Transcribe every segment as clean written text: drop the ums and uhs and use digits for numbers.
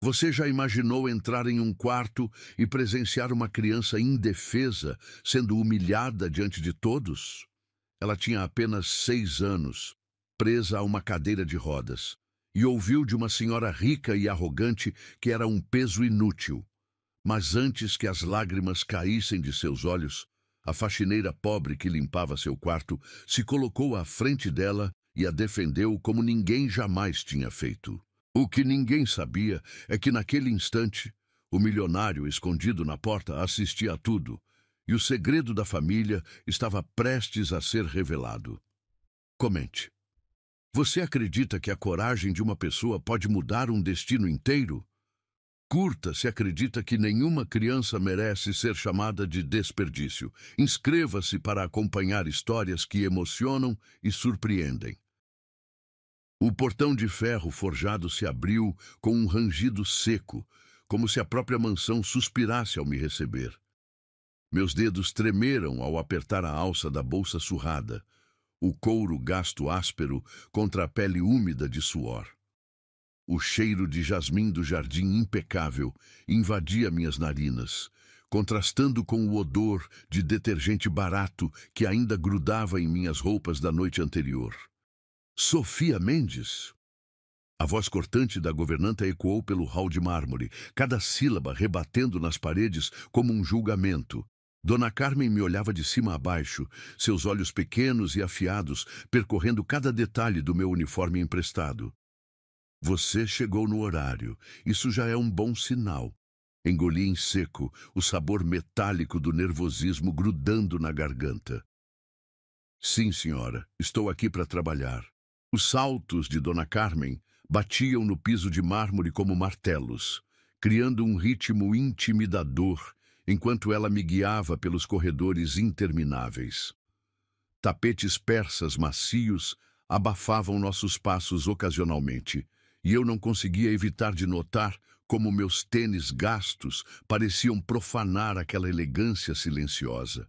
Você já imaginou entrar em um quarto e presenciar uma criança indefesa sendo humilhada diante de todos? Ela tinha apenas 6 anos, presa a uma cadeira de rodas, e ouviu de uma senhora rica e arrogante que era um peso inútil. Mas antes que as lágrimas caíssem de seus olhos, a faxineira pobre que limpava seu quarto se colocou à frente dela e a defendeu como ninguém jamais tinha feito. O que ninguém sabia é que naquele instante, o milionário escondido na porta assistia a tudo, e o segredo da família estava prestes a ser revelado. Comente. Você acredita que a coragem de uma pessoa pode mudar um destino inteiro? Curta se acredita que nenhuma criança merece ser chamada de desperdício. Inscreva-se para acompanhar histórias que emocionam e surpreendem. O portão de ferro forjado se abriu com um rangido seco, como se a própria mansão suspirasse ao me receber. Meus dedos tremeram ao apertar a alça da bolsa surrada, o couro gasto áspero contra a pele úmida de suor. O cheiro de jasmim do jardim impecável invadia minhas narinas, contrastando com o odor de detergente barato que ainda grudava em minhas roupas da noite anterior. Sofia Mendes? A voz cortante da governanta ecoou pelo hall de mármore, cada sílaba rebatendo nas paredes como um julgamento. Dona Carmen me olhava de cima a baixo, seus olhos pequenos e afiados, percorrendo cada detalhe do meu uniforme emprestado. Você chegou no horário. Isso já é um bom sinal. Engoli em seco, o sabor metálico do nervosismo grudando na garganta. Sim, senhora, estou aqui para trabalhar. Os saltos de Dona Carmen batiam no piso de mármore como martelos, criando um ritmo intimidador enquanto ela me guiava pelos corredores intermináveis. Tapetes persas macios abafavam nossos passos ocasionalmente, e eu não conseguia evitar de notar como meus tênis gastos pareciam profanar aquela elegância silenciosa.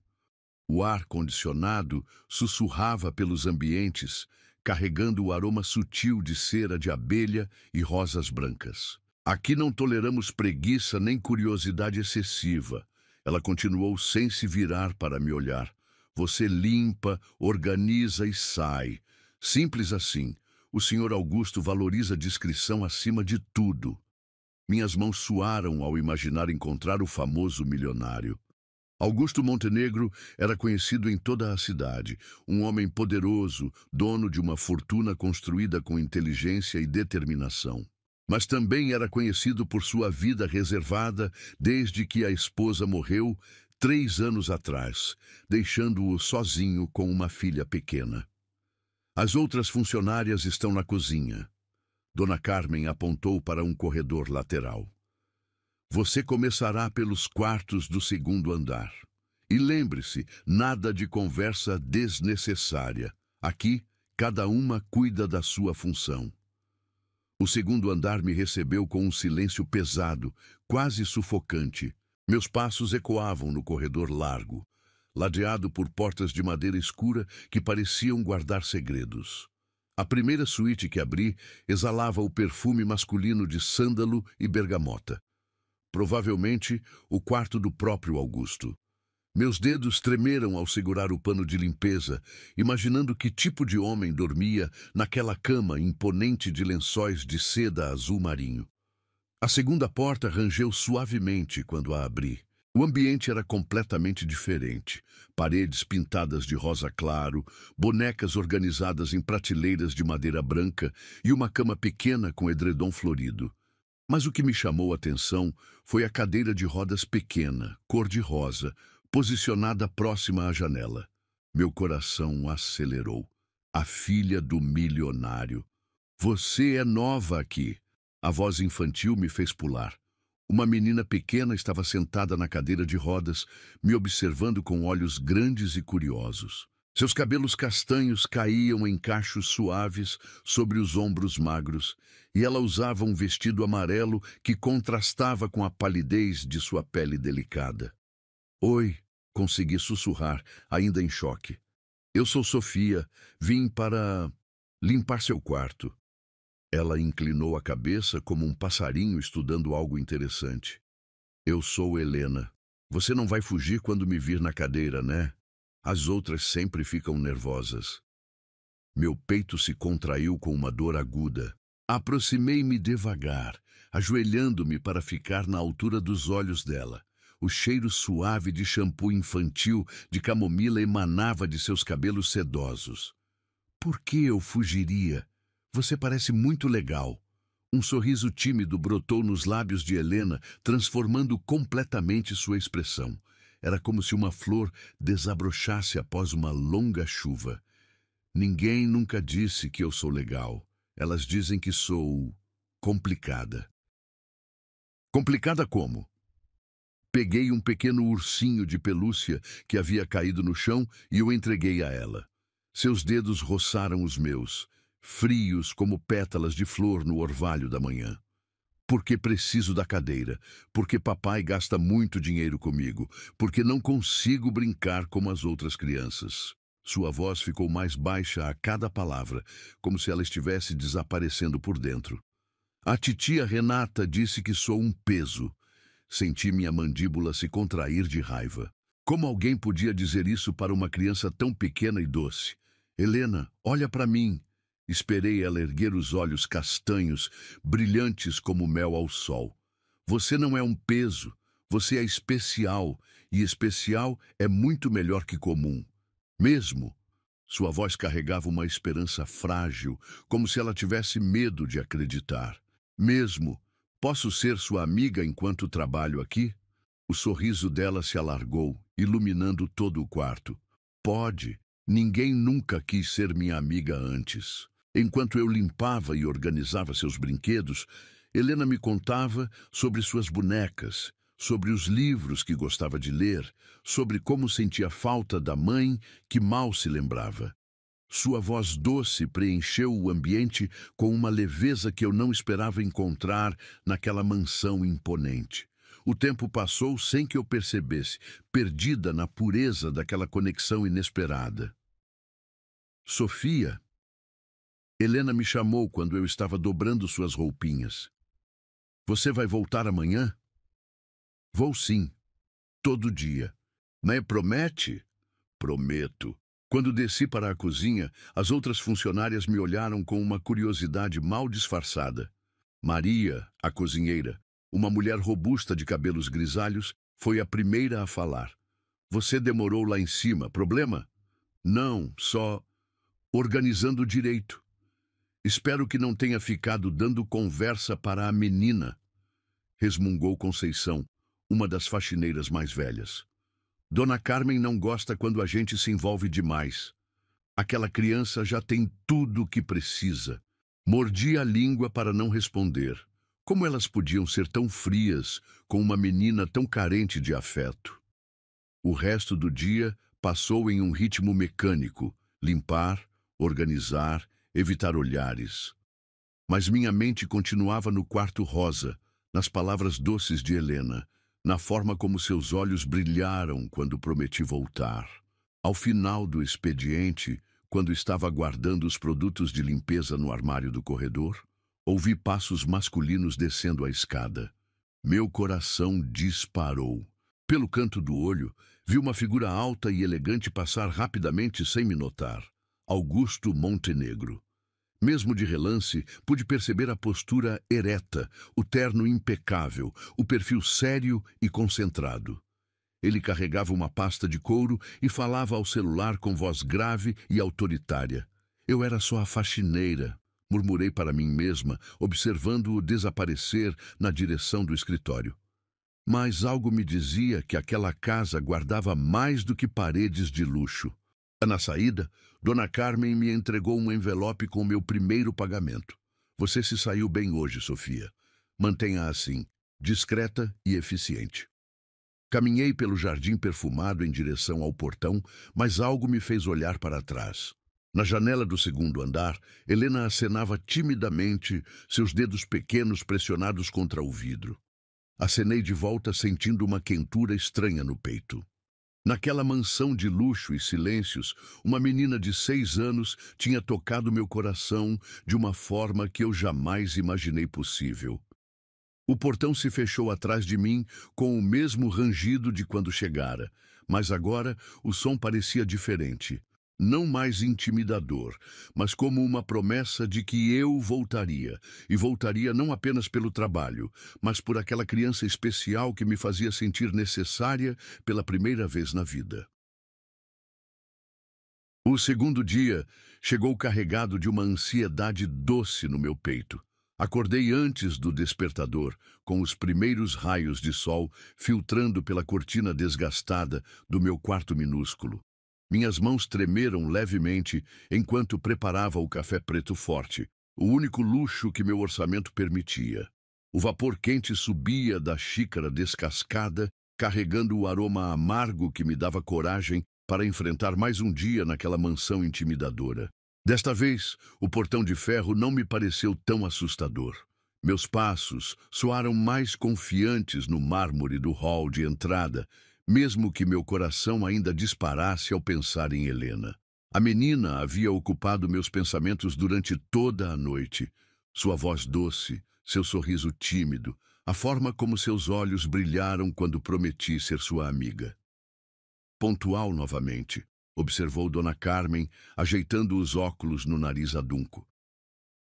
O ar-condicionado sussurrava pelos ambientes, carregando o aroma sutil de cera de abelha e rosas brancas. Aqui não toleramos preguiça nem curiosidade excessiva. Ela continuou sem se virar para me olhar. Você limpa, organiza e sai. Simples assim. O Sr. Augusto valoriza a discrição acima de tudo. Minhas mãos suaram ao imaginar encontrar o famoso milionário. Augusto Montenegro era conhecido em toda a cidade, um homem poderoso, dono de uma fortuna construída com inteligência e determinação. Mas também era conhecido por sua vida reservada desde que a esposa morreu 3 anos atrás, deixando-o sozinho com uma filha pequena. As outras funcionárias estão na cozinha. Dona Carmen apontou para um corredor lateral. Você começará pelos quartos do segundo andar. E lembre-se, nada de conversa desnecessária. Aqui, cada uma cuida da sua função. O segundo andar me recebeu com um silêncio pesado, quase sufocante. Meus passos ecoavam no corredor largo, ladeado por portas de madeira escura que pareciam guardar segredos. A primeira suíte que abri exalava o perfume masculino de sândalo e bergamota. Provavelmente o quarto do próprio Augusto. Meus dedos tremeram ao segurar o pano de limpeza, imaginando que tipo de homem dormia naquela cama imponente de lençóis de seda azul marinho. A segunda porta rangeu suavemente quando a abri. O ambiente era completamente diferente. Paredes pintadas de rosa claro, bonecas organizadas em prateleiras de madeira branca e uma cama pequena com edredom florido. Mas o que me chamou a atenção foi a cadeira de rodas pequena, cor-de-rosa, posicionada próxima à janela. Meu coração acelerou. A filha do milionário. Você é nova aqui. A voz infantil me fez pular. Uma menina pequena estava sentada na cadeira de rodas, me observando com olhos grandes e curiosos. Seus cabelos castanhos caíam em cachos suaves sobre os ombros magros, e ela usava um vestido amarelo que contrastava com a palidez de sua pele delicada. Oi, consegui sussurrar, ainda em choque. Eu sou Sofia, vim para limpar seu quarto. Ela inclinou a cabeça como um passarinho estudando algo interessante. Eu sou Helena. Você não vai fugir quando me vir na cadeira, né? As outras sempre ficam nervosas. Meu peito se contraiu com uma dor aguda. Aproximei-me devagar, ajoelhando-me para ficar na altura dos olhos dela. O cheiro suave de shampoo infantil de camomila emanava de seus cabelos sedosos. Por que eu fugiria? Você parece muito legal. Um sorriso tímido brotou nos lábios de Helena, transformando completamente sua expressão. Era como se uma flor desabrochasse após uma longa chuva. Ninguém nunca disse que eu sou legal. Elas dizem que sou complicada. Complicada como? Peguei um pequeno ursinho de pelúcia que havia caído no chão e o entreguei a ela. Seus dedos roçaram os meus, frios como pétalas de flor no orvalho da manhã. Porque preciso da cadeira, porque papai gasta muito dinheiro comigo, porque não consigo brincar como as outras crianças. Sua voz ficou mais baixa a cada palavra, como se ela estivesse desaparecendo por dentro. A titia Renata disse que sou um peso. Senti minha mandíbula se contrair de raiva. Como alguém podia dizer isso para uma criança tão pequena e doce? Helena, olha para mim. Esperei ela erguer os olhos castanhos, brilhantes como mel ao sol. Você não é um peso, você é especial, e especial é muito melhor que comum. Mesmo? Sua voz carregava uma esperança frágil, como se ela tivesse medo de acreditar. Mesmo? Posso ser sua amiga enquanto trabalho aqui? O sorriso dela se alargou, iluminando todo o quarto. Pode. Ninguém nunca quis ser minha amiga antes. Enquanto eu limpava e organizava seus brinquedos, Helena me contava sobre suas bonecas, sobre os livros que gostava de ler, sobre como sentia falta da mãe que mal se lembrava. Sua voz doce preencheu o ambiente com uma leveza que eu não esperava encontrar naquela mansão imponente. O tempo passou sem que eu percebesse, perdida na pureza daquela conexão inesperada. Sofia. Helena me chamou quando eu estava dobrando suas roupinhas. Você vai voltar amanhã? Vou sim, todo dia. Mas promete? Prometo. Quando desci para a cozinha, as outras funcionárias me olharam com uma curiosidade mal disfarçada. Maria, a cozinheira, uma mulher robusta de cabelos grisalhos, foi a primeira a falar. Você demorou lá em cima, problema? Não, só organizando direito. Espero que não tenha ficado dando conversa para a menina, resmungou Conceição, uma das faxineiras mais velhas. Dona Carmen não gosta quando a gente se envolve demais. Aquela criança já tem tudo o que precisa. Mordi a língua para não responder. Como elas podiam ser tão frias com uma menina tão carente de afeto? O resto do dia passou em um ritmo mecânico: limpar, organizar, evitar olhares. Mas minha mente continuava no quarto rosa, nas palavras doces de Helena, na forma como seus olhos brilharam quando prometi voltar. Ao final do expediente, quando estava guardando os produtos de limpeza no armário do corredor, ouvi passos masculinos descendo a escada. Meu coração disparou. Pelo canto do olho, vi uma figura alta e elegante passar rapidamente sem me notar. Augusto Montenegro. Mesmo de relance, pude perceber a postura ereta, o terno impecável, o perfil sério e concentrado. Ele carregava uma pasta de couro e falava ao celular com voz grave e autoritária. Eu era só a faxineira, murmurei para mim mesma, observando-o desaparecer na direção do escritório. Mas algo me dizia que aquela casa guardava mais do que paredes de luxo. Na saída, Dona Carmen me entregou um envelope com o meu primeiro pagamento. Você se saiu bem hoje, Sofia. Mantenha assim, discreta e eficiente. Caminhei pelo jardim perfumado em direção ao portão, mas algo me fez olhar para trás. Na janela do segundo andar, Helena acenava timidamente, seus dedos pequenos pressionados contra o vidro. Acenei de volta, sentindo uma quentura estranha no peito. Naquela mansão de luxo e silêncios, uma menina de 6 anos tinha tocado meu coração de uma forma que eu jamais imaginei possível. O portão se fechou atrás de mim com o mesmo rangido de quando chegara, mas agora o som parecia diferente. Não mais intimidador, mas como uma promessa de que eu voltaria, e voltaria não apenas pelo trabalho, mas por aquela criança especial que me fazia sentir necessária pela primeira vez na vida. O segundo dia chegou carregado de uma ansiedade doce no meu peito. Acordei antes do despertador, com os primeiros raios de sol filtrando pela cortina desgastada do meu quarto minúsculo. Minhas mãos tremeram levemente enquanto preparava o café preto forte, o único luxo que meu orçamento permitia. O vapor quente subia da xícara descascada, carregando o aroma amargo que me dava coragem para enfrentar mais um dia naquela mansão intimidadora. Desta vez, o portão de ferro não me pareceu tão assustador. Meus passos soaram mais confiantes no mármore do hall de entrada, mesmo que meu coração ainda disparasse ao pensar em Helena. A menina havia ocupado meus pensamentos durante toda a noite. Sua voz doce, seu sorriso tímido, a forma como seus olhos brilharam quando prometi ser sua amiga. Pontual novamente, observou Dona Carmen, ajeitando os óculos no nariz adunco.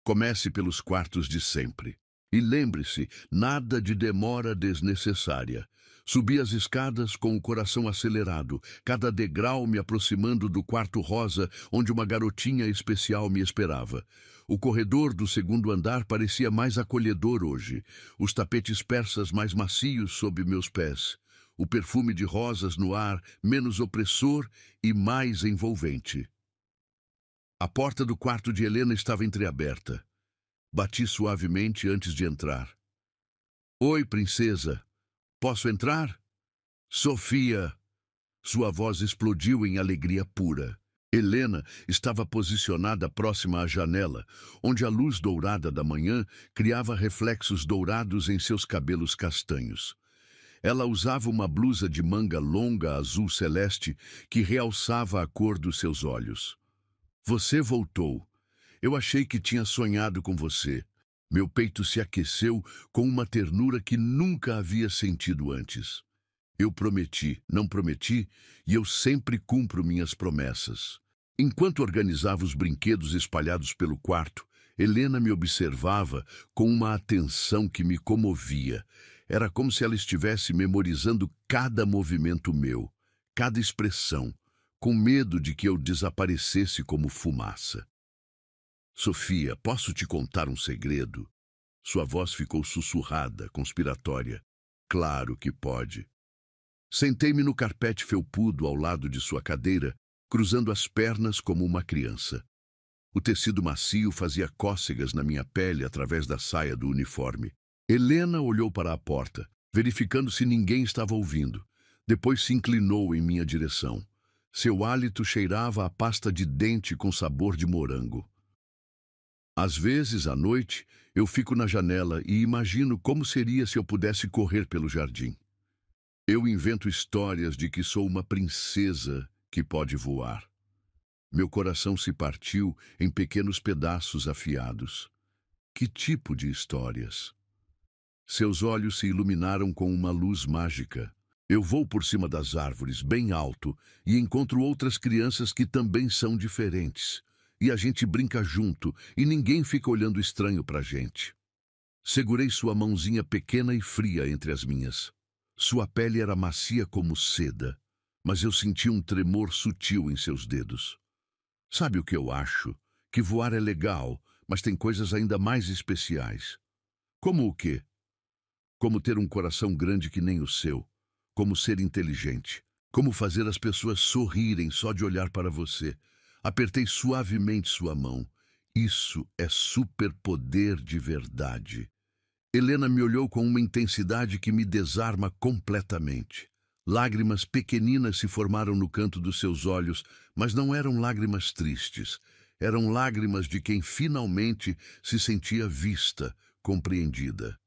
Comece pelos quartos de sempre. E lembre-se, nada de demora desnecessária. Subi as escadas com o coração acelerado, cada degrau me aproximando do quarto rosa, onde uma garotinha especial me esperava. O corredor do segundo andar parecia mais acolhedor hoje, os tapetes persas mais macios sob meus pés, o perfume de rosas no ar menos opressor e mais envolvente. A porta do quarto de Helena estava entreaberta. Bati suavemente antes de entrar. Oi, princesa. Posso entrar? Sofia! Sua voz explodiu em alegria pura. Helena estava posicionada próxima à janela, onde a luz dourada da manhã criava reflexos dourados em seus cabelos castanhos. Ela usava uma blusa de manga longa azul celeste que realçava a cor dos seus olhos. Você voltou. Eu achei que tinha sonhado com você. Meu peito se aqueceu com uma ternura que nunca havia sentido antes. Eu prometi, não prometi, e eu sempre cumpro minhas promessas. Enquanto organizava os brinquedos espalhados pelo quarto, Helena me observava com uma atenção que me comovia. Era como se ela estivesse memorizando cada movimento meu, cada expressão, com medo de que eu desaparecesse como fumaça. Sofia, posso te contar um segredo? Sua voz ficou sussurrada, conspiratória. Claro que pode. Sentei-me no carpete felpudo ao lado de sua cadeira, cruzando as pernas como uma criança. O tecido macio fazia cócegas na minha pele através da saia do uniforme. Helena olhou para a porta, verificando se ninguém estava ouvindo. Depois se inclinou em minha direção. Seu hálito cheirava a pasta de dente com sabor de morango. Às vezes, à noite, eu fico na janela e imagino como seria se eu pudesse correr pelo jardim. Eu invento histórias de que sou uma princesa que pode voar. Meu coração se partiu em pequenos pedaços afiados. Que tipo de histórias? Seus olhos se iluminaram com uma luz mágica. Eu vou por cima das árvores, bem alto, e encontro outras crianças que também são diferentes. E a gente brinca junto, e ninguém fica olhando estranho pra gente. Segurei sua mãozinha pequena e fria entre as minhas. Sua pele era macia como seda, mas eu senti um tremor sutil em seus dedos. Sabe o que eu acho? Que voar é legal, mas tem coisas ainda mais especiais. Como o quê? Como ter um coração grande que nem o seu. Como ser inteligente. Como fazer as pessoas sorrirem só de olhar para você. Apertei suavemente sua mão. Isso é superpoder de verdade. Helena me olhou com uma intensidade que me desarma completamente. Lágrimas pequeninas se formaram no canto dos seus olhos, mas não eram lágrimas tristes. Eram lágrimas de quem finalmente se sentia vista, compreendida.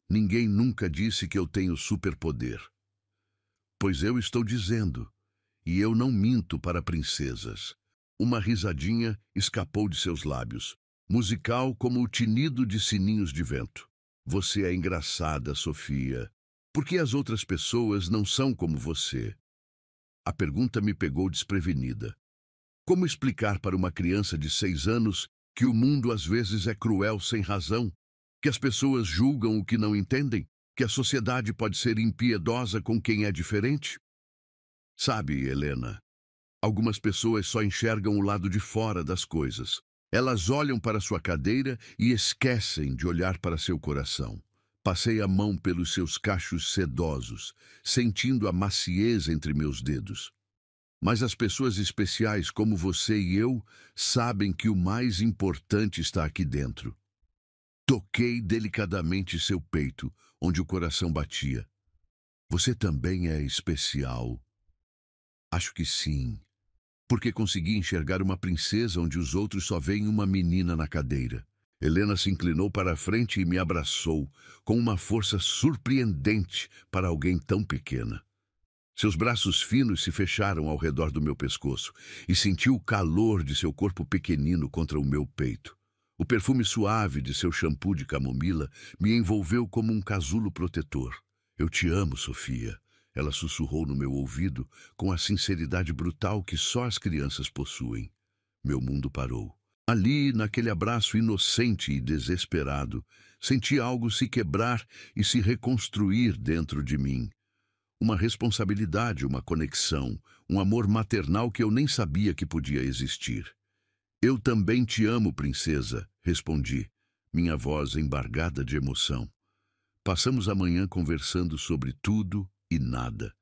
Ninguém nunca disse que eu tenho superpoder. Pois eu estou dizendo, e eu não minto para princesas. Uma risadinha escapou de seus lábios, musical como o tinido de sininhos de vento. Você é engraçada, Sofia. Por que as outras pessoas não são como você? A pergunta me pegou desprevenida. Como explicar para uma criança de 6 anos que o mundo às vezes é cruel sem razão, que as pessoas julgam o que não entendem, que a sociedade pode ser impiedosa com quem é diferente? Sabe, Helena, algumas pessoas só enxergam o lado de fora das coisas. Elas olham para sua cadeira e esquecem de olhar para seu coração. Passei a mão pelos seus cachos sedosos, sentindo a maciez entre meus dedos. Mas as pessoas especiais como você e eu sabem que o mais importante está aqui dentro. Toquei delicadamente seu peito, onde o coração batia. Você também é especial. Acho que sim, porque consegui enxergar uma princesa onde os outros só veem uma menina na cadeira. Helena se inclinou para a frente e me abraçou, com uma força surpreendente para alguém tão pequena. Seus braços finos se fecharam ao redor do meu pescoço e senti o calor de seu corpo pequenino contra o meu peito. O perfume suave de seu shampoo de camomila me envolveu como um casulo protetor. Eu te amo, Sofia. Ela sussurrou no meu ouvido com a sinceridade brutal que só as crianças possuem. Meu mundo parou. Ali, naquele abraço inocente e desesperado, senti algo se quebrar e se reconstruir dentro de mim. Uma responsabilidade, uma conexão, um amor maternal que eu nem sabia que podia existir. Eu também te amo, princesa, respondi, minha voz embargada de emoção. Passamos a manhã conversando sobre tudo e nada.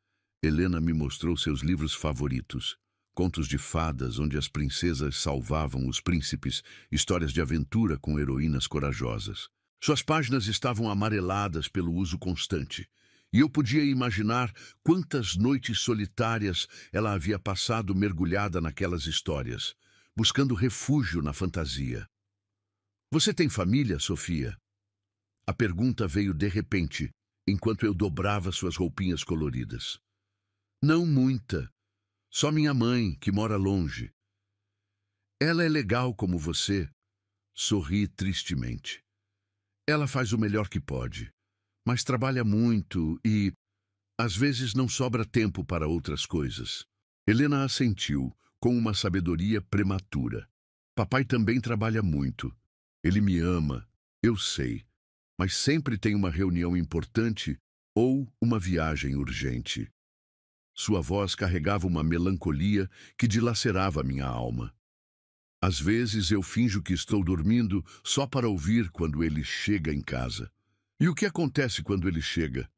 Helena me mostrou seus livros favoritos. Contos de fadas onde as princesas salvavam os príncipes, histórias de aventura com heroínas corajosas. Suas páginas estavam amareladas pelo uso constante, e eu podia imaginar quantas noites solitárias ela havia passado mergulhada naquelas histórias, buscando refúgio na fantasia. Você tem família, Sofia? A pergunta veio de repente, enquanto eu dobrava suas roupinhas coloridas. Não muita. Só minha mãe, que mora longe. Ela é legal como você. Sorri tristemente. Ela faz o melhor que pode, mas trabalha muito e, às vezes, não sobra tempo para outras coisas. Helena assentiu, com uma sabedoria prematura. Papai também trabalha muito. Ele me ama, eu sei, mas sempre tem uma reunião importante ou uma viagem urgente. Sua voz carregava uma melancolia que dilacerava minha alma. Às vezes eu finjo que estou dormindo só para ouvir quando ele chega em casa. E o que acontece quando ele chega?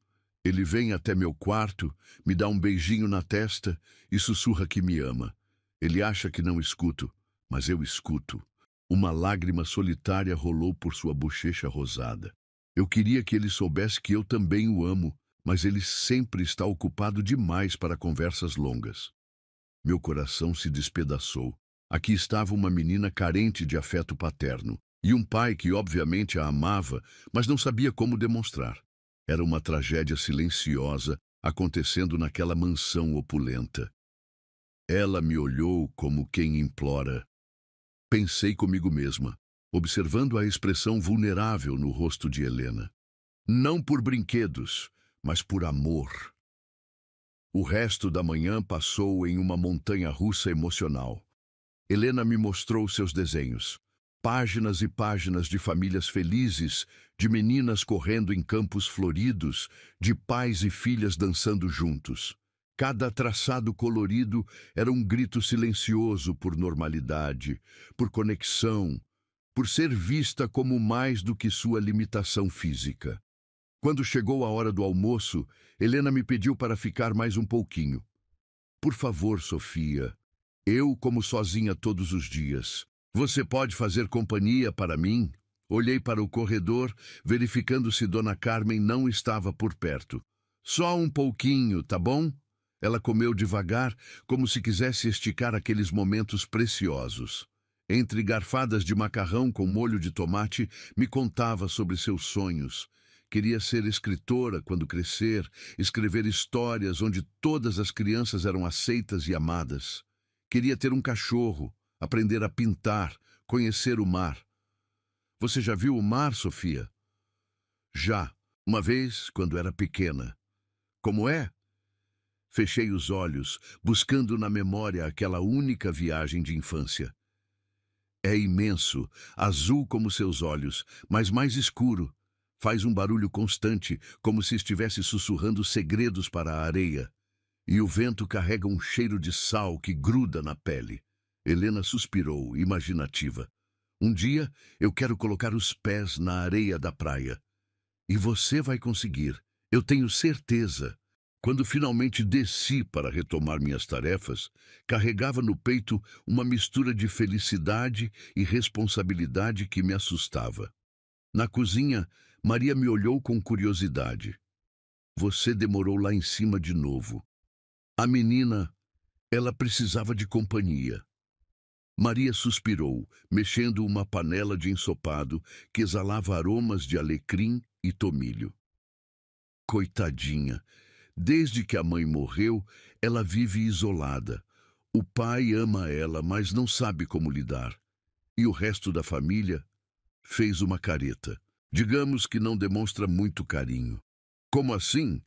Ele vem até meu quarto, me dá um beijinho na testa e sussurra que me ama. Ele acha que não escuto, mas eu escuto. Uma lágrima solitária rolou por sua bochecha rosada. Eu queria que ele soubesse que eu também o amo, mas ele sempre está ocupado demais para conversas longas. Meu coração se despedaçou. Aqui estava uma menina carente de afeto paterno, e um pai que obviamente a amava, mas não sabia como demonstrar. Era uma tragédia silenciosa acontecendo naquela mansão opulenta. Ela me olhou como quem implora. Pensei comigo mesma, observando a expressão vulnerável no rosto de Helena. Não por brinquedos, mas por amor. O resto da manhã passou em uma montanha-russa emocional. Helena me mostrou seus desenhos. Páginas e páginas de famílias felizes, de meninas correndo em campos floridos, de pais e filhas dançando juntos. Cada traçado colorido era um grito silencioso por normalidade, por conexão, por ser vista como mais do que sua limitação física. Quando chegou a hora do almoço, Helena me pediu para ficar mais um pouquinho. Por favor, Sofia, eu como sozinha todos os dias. Você pode fazer companhia para mim? Olhei para o corredor, verificando se Dona Carmen não estava por perto. Só um pouquinho, tá bom? Ela comeu devagar, como se quisesse esticar aqueles momentos preciosos. Entre garfadas de macarrão com molho de tomate, me contava sobre seus sonhos. Queria ser escritora quando crescer, escrever histórias onde todas as crianças eram aceitas e amadas. Queria ter um cachorro, aprender a pintar, conhecer o mar. Você já viu o mar, Sofia? Já, uma vez, quando era pequena. Como é? Fechei os olhos, buscando na memória aquela única viagem de infância. É imenso, azul como seus olhos, mas mais escuro. Faz um barulho constante, como se estivesse sussurrando segredos para a areia. E o vento carrega um cheiro de sal que gruda na pele. Helena suspirou, imaginativa. Um dia eu quero colocar os pés na areia da praia. E você vai conseguir, eu tenho certeza. Quando finalmente desci para retomar minhas tarefas, carregava no peito uma mistura de felicidade e responsabilidade que me assustava. Na cozinha, Maria me olhou com curiosidade. Você demorou lá em cima de novo. A menina, ela precisava de companhia. Maria suspirou, mexendo uma panela de ensopado que exalava aromas de alecrim e tomilho. Coitadinha! Desde que a mãe morreu, ela vive isolada. O pai ama ela, mas não sabe como lidar. E o resto da família fez uma careta. Digamos que não demonstra muito carinho. Como assim?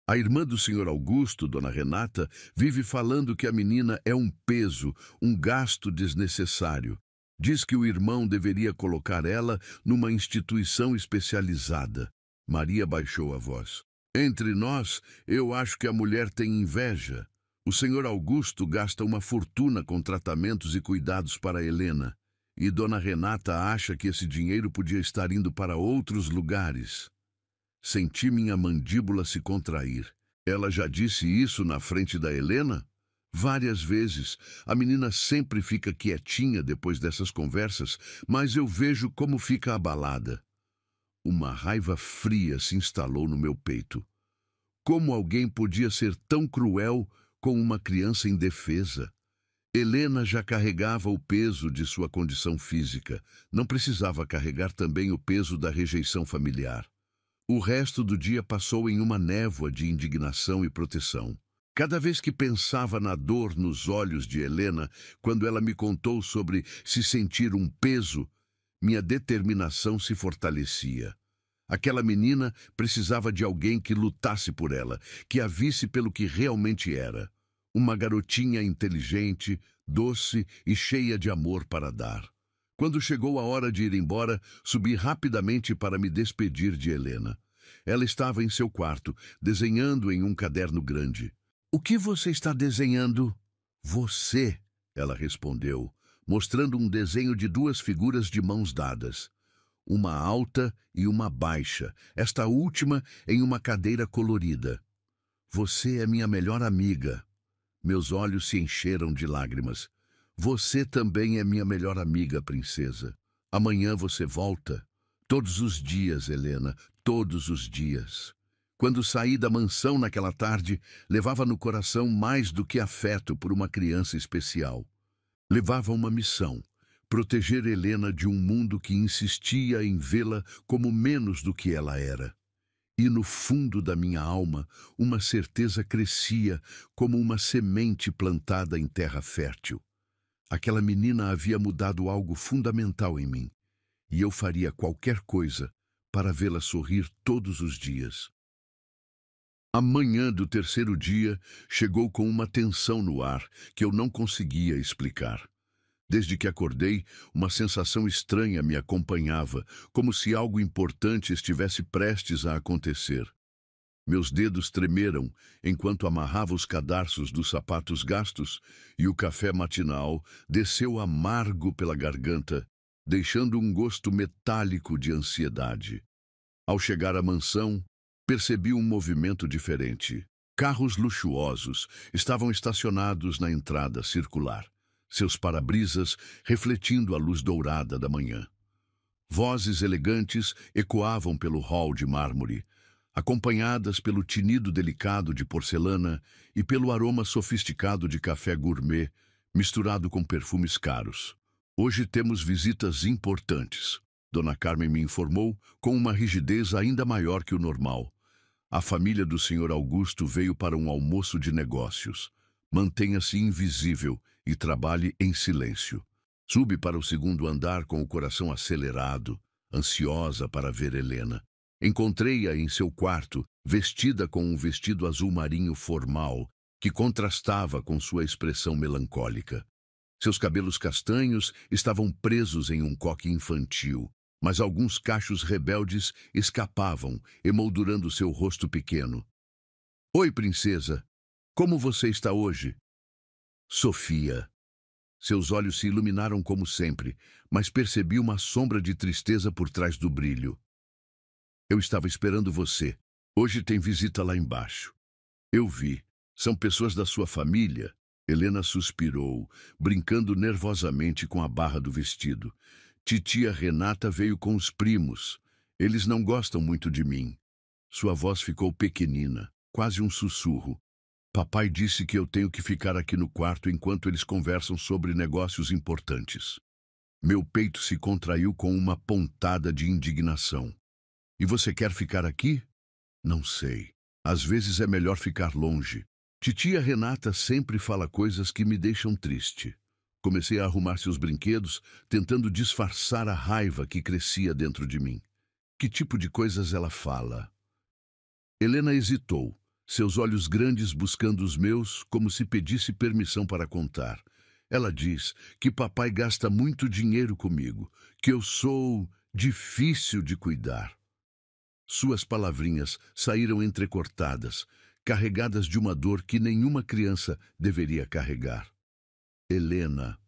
A irmã do Sr. Augusto, Dona Renata, vive falando que a menina é um peso, um gasto desnecessário. Diz que o irmão deveria colocar ela numa instituição especializada. Maria baixou a voz. Entre nós, eu acho que a mulher tem inveja. O Sr. Augusto gasta uma fortuna com tratamentos e cuidados para Helena. E Dona Renata acha que esse dinheiro podia estar indo para outros lugares. Senti minha mandíbula se contrair. Ela já disse isso na frente da Helena? Várias vezes. A menina sempre fica quietinha depois dessas conversas, mas eu vejo como fica abalada. Uma raiva fria se instalou no meu peito. Como alguém podia ser tão cruel com uma criança indefesa? Helena já carregava o peso de sua condição física. Não precisava carregar também o peso da rejeição familiar. O resto do dia passou em uma névoa de indignação e proteção. Cada vez que pensava na dor nos olhos de Helena, quando ela me contou sobre se sentir um peso, minha determinação se fortalecia. Aquela menina precisava de alguém que lutasse por ela, que a visse pelo que realmente era. Uma garotinha inteligente, doce e cheia de amor para dar. Quando chegou a hora de ir embora, subi rapidamente para me despedir de Helena. Ela estava em seu quarto, desenhando em um caderno grande. "O que você está desenhando?" "Você", ela respondeu, mostrando um desenho de duas figuras de mãos dadas. Uma alta e uma baixa, esta última em uma cadeira colorida. "Você é minha melhor amiga." Meus olhos se encheram de lágrimas. "Você também é minha melhor amiga, princesa. Amanhã você volta." Todos os dias, Helena, todos os dias. Quando saí da mansão naquela tarde, levava no coração mais do que afeto por uma criança especial. Levava uma missão. Proteger Helena de um mundo que insistia em vê-la como menos do que ela era. E no fundo da minha alma, uma certeza crescia como uma semente plantada em terra fértil. Aquela menina havia mudado algo fundamental em mim, e eu faria qualquer coisa para vê-la sorrir todos os dias. A manhã do terceiro dia chegou com uma tensão no ar que eu não conseguia explicar. Desde que acordei, uma sensação estranha me acompanhava, como se algo importante estivesse prestes a acontecer. Meus dedos tremeram enquanto amarrava os cadarços dos sapatos gastos e o café matinal desceu amargo pela garganta, deixando um gosto metálico de ansiedade. Ao chegar à mansão, percebi um movimento diferente. Carros luxuosos estavam estacionados na entrada circular, seus para-brisas refletindo a luz dourada da manhã. Vozes elegantes ecoavam pelo hall de mármore, acompanhadas pelo tinido delicado de porcelana e pelo aroma sofisticado de café gourmet, misturado com perfumes caros. "Hoje temos visitas importantes." Dona Carmen me informou, com uma rigidez ainda maior que o normal. A família do Sr. Augusto veio para um almoço de negócios. Mantenha-se invisível e trabalhe em silêncio. Subi para o segundo andar com o coração acelerado, ansiosa para ver Helena. Encontrei-a em seu quarto, vestida com um vestido azul marinho formal, que contrastava com sua expressão melancólica. Seus cabelos castanhos estavam presos em um coque infantil, mas alguns cachos rebeldes escapavam, emoldurando seu rosto pequeno. "Oi, princesa. Como você está hoje?" "Sofia." Seus olhos se iluminaram como sempre, mas percebi uma sombra de tristeza por trás do brilho. "Eu estava esperando você. Hoje tem visita lá embaixo." "Eu vi. São pessoas da sua família?" Helena suspirou, brincando nervosamente com a barra do vestido. "Titia Renata veio com os primos. Eles não gostam muito de mim." Sua voz ficou pequenina, quase um sussurro. "Papai disse que eu tenho que ficar aqui no quarto enquanto eles conversam sobre negócios importantes." Meu peito se contraiu com uma pontada de indignação. "E você quer ficar aqui?" "Não sei. Às vezes é melhor ficar longe. Titia Renata sempre fala coisas que me deixam triste." Comecei a arrumar seus brinquedos, tentando disfarçar a raiva que crescia dentro de mim. "Que tipo de coisas ela fala?" Helena hesitou, seus olhos grandes buscando os meus, como se pedisse permissão para contar. "Ela diz que papai gasta muito dinheiro comigo, que eu sou difícil de cuidar." Suas palavrinhas saíram entrecortadas, carregadas de uma dor que nenhuma criança deveria carregar. "Helena,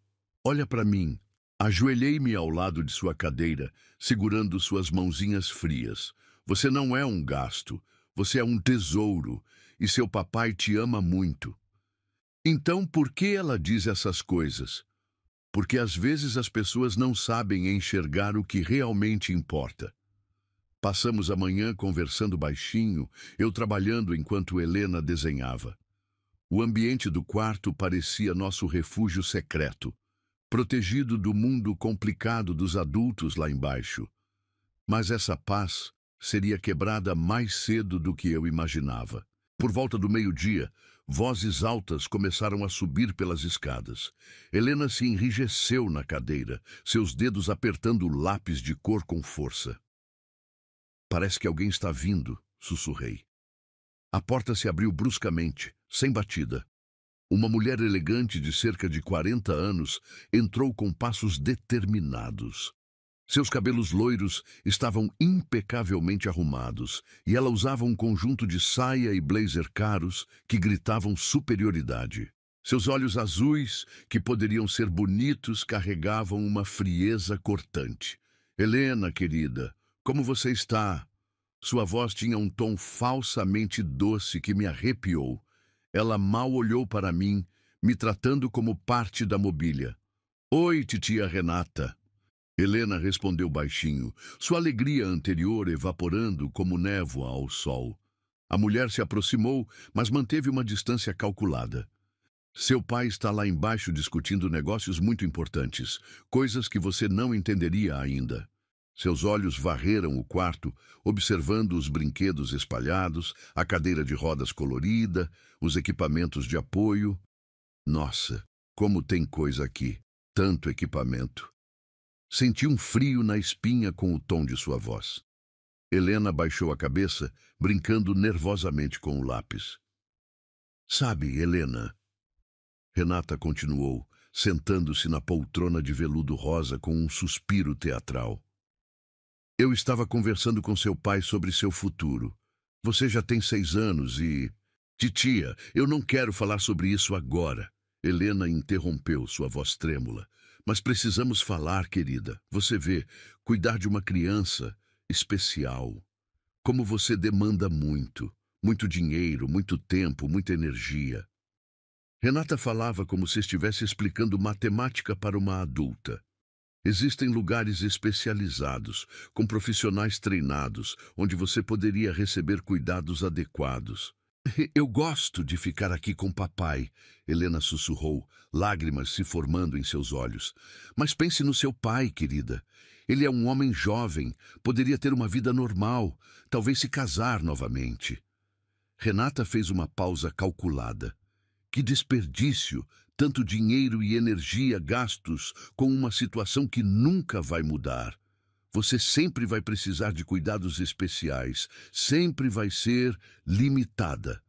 olha para mim." Ajoelhei-me ao lado de sua cadeira, segurando suas mãozinhas frias. "Você não é um gasto, você é um tesouro, e seu papai te ama muito." "Então por que ela diz essas coisas?" "Porque às vezes as pessoas não sabem enxergar o que realmente importa." Passamos a manhã conversando baixinho, eu trabalhando enquanto Helena desenhava. O ambiente do quarto parecia nosso refúgio secreto, protegido do mundo complicado dos adultos lá embaixo. Mas essa paz seria quebrada mais cedo do que eu imaginava. Por volta do meio-dia, vozes altas começaram a subir pelas escadas. Helena se enrijeceu na cadeira, seus dedos apertando o lápis de cor com força. "Parece que alguém está vindo", sussurrei. A porta se abriu bruscamente, sem batida. Uma mulher elegante de cerca de 40 anos entrou com passos determinados. Seus cabelos loiros estavam impecavelmente arrumados, e ela usava um conjunto de saia e blazer caros que gritavam superioridade. Seus olhos azuis, que poderiam ser bonitos, carregavam uma frieza cortante. "Helena, querida, como você está?" Sua voz tinha um tom falsamente doce que me arrepiou. Ela mal olhou para mim, me tratando como parte da mobília. "Oi, titia Renata." Helena respondeu baixinho, sua alegria anterior evaporando como névoa ao sol. A mulher se aproximou, mas manteve uma distância calculada. "Seu pai está lá embaixo discutindo negócios muito importantes, coisas que você não entenderia ainda." Seus olhos varreram o quarto, observando os brinquedos espalhados, a cadeira de rodas colorida, os equipamentos de apoio. "Nossa, como tem coisa aqui! Tanto equipamento!" Senti um frio na espinha com o tom de sua voz. Helena baixou a cabeça, brincando nervosamente com o lápis. "Sabe, Helena," Renata continuou, sentando-se na poltrona de veludo rosa com um suspiro teatral. "Eu estava conversando com seu pai sobre seu futuro. Você já tem 6 anos e... Titia, eu não quero falar sobre isso agora." Helena interrompeu, sua voz trêmula. "Mas precisamos falar, querida. Você vê, cuidar de uma criança especial. Como você demanda muito. Muito dinheiro, muito tempo, muita energia." Renata falava como se estivesse explicando matemática para uma adulta. "Existem lugares especializados, com profissionais treinados, onde você poderia receber cuidados adequados." "Eu gosto de ficar aqui com papai", Helena sussurrou, lágrimas se formando em seus olhos. "Mas pense no seu pai, querida. Ele é um homem jovem, poderia ter uma vida normal, talvez se casar novamente. Renata fez uma pausa calculada. Que desperdício, tanto dinheiro e energia gastos com uma situação que nunca vai mudar. Você sempre vai precisar de cuidados especiais, sempre vai ser limitada.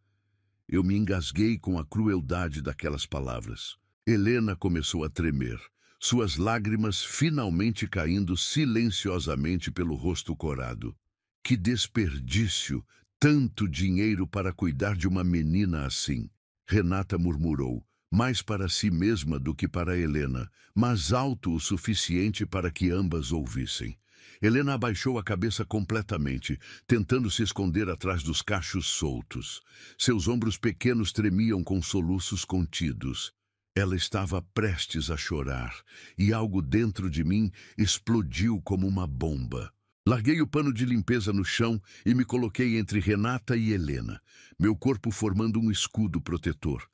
Eu me engasguei com a crueldade daquelas palavras. Helena começou a tremer, suas lágrimas finalmente caindo silenciosamente pelo rosto corado. Que desperdício! Tanto dinheiro para cuidar de uma menina assim. Renata murmurou, mais para si mesma do que para Helena, mas alto o suficiente para que ambas ouvissem. Helena abaixou a cabeça completamente, tentando se esconder atrás dos cachos soltos. Seus ombros pequenos tremiam com soluços contidos. Ela estava prestes a chorar, e algo dentro de mim explodiu como uma bomba. Larguei o pano de limpeza no chão e me coloquei entre Renata e Helena, meu corpo formando um escudo protetor.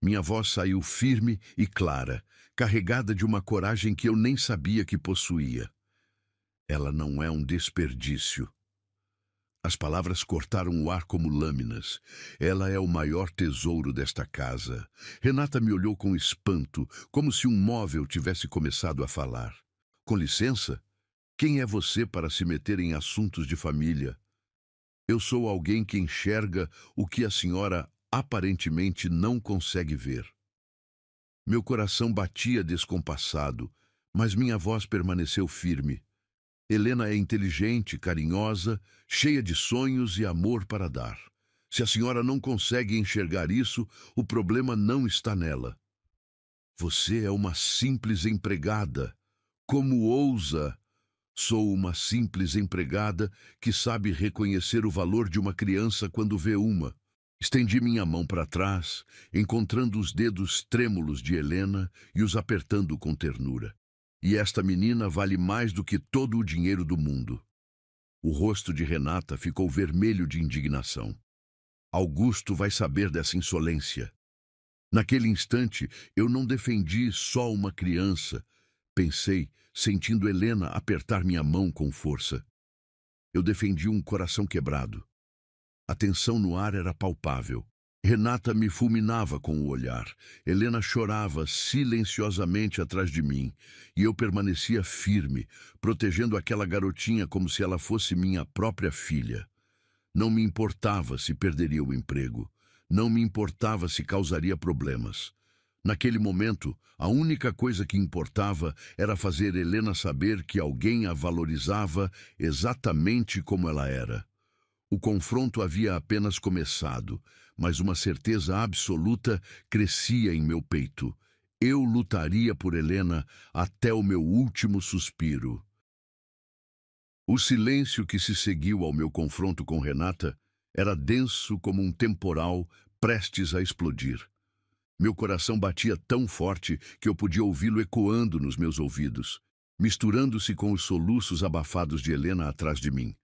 Minha voz saiu firme e clara, carregada de uma coragem que eu nem sabia que possuía. Ela não é um desperdício. As palavras cortaram o ar como lâminas. Ela é o maior tesouro desta casa. Renata me olhou com espanto, como se um móvel tivesse começado a falar. Com licença? Quem é você para se meter em assuntos de família? Eu sou alguém que enxerga o que a senhora aparentemente não consegue ver. Meu coração batia descompassado, mas minha voz permaneceu firme. Helena é inteligente, carinhosa, cheia de sonhos e amor para dar. Se a senhora não consegue enxergar isso, o problema não está nela. Você é uma simples empregada. Como ousa? Sou uma simples empregada que sabe reconhecer o valor de uma criança quando vê uma. Estendi minha mão para trás, encontrando os dedos trêmulos de Helena e os apertando com ternura. E esta menina vale mais do que todo o dinheiro do mundo. O rosto de Renata ficou vermelho de indignação. Augusto vai saber dessa insolência. Naquele instante, eu não defendi só uma criança. Pensei, sentindo Helena apertar minha mão com força. Eu defendi um coração quebrado. A tensão no ar era palpável. Renata me fulminava com o olhar. Helena chorava silenciosamente atrás de mim, e eu permanecia firme, protegendo aquela garotinha como se ela fosse minha própria filha. Não me importava se perderia o emprego. Não me importava se causaria problemas. Naquele momento, a única coisa que importava era fazer Helena saber que alguém a valorizava exatamente como ela era. O confronto havia apenas começado, mas uma certeza absoluta crescia em meu peito. Eu lutaria por Helena até o meu último suspiro. O silêncio que se seguiu ao meu confronto com Renata era denso como um temporal prestes a explodir. Meu coração batia tão forte que eu podia ouvi-lo ecoando nos meus ouvidos, misturando-se com os soluços abafados de Helena atrás de mim.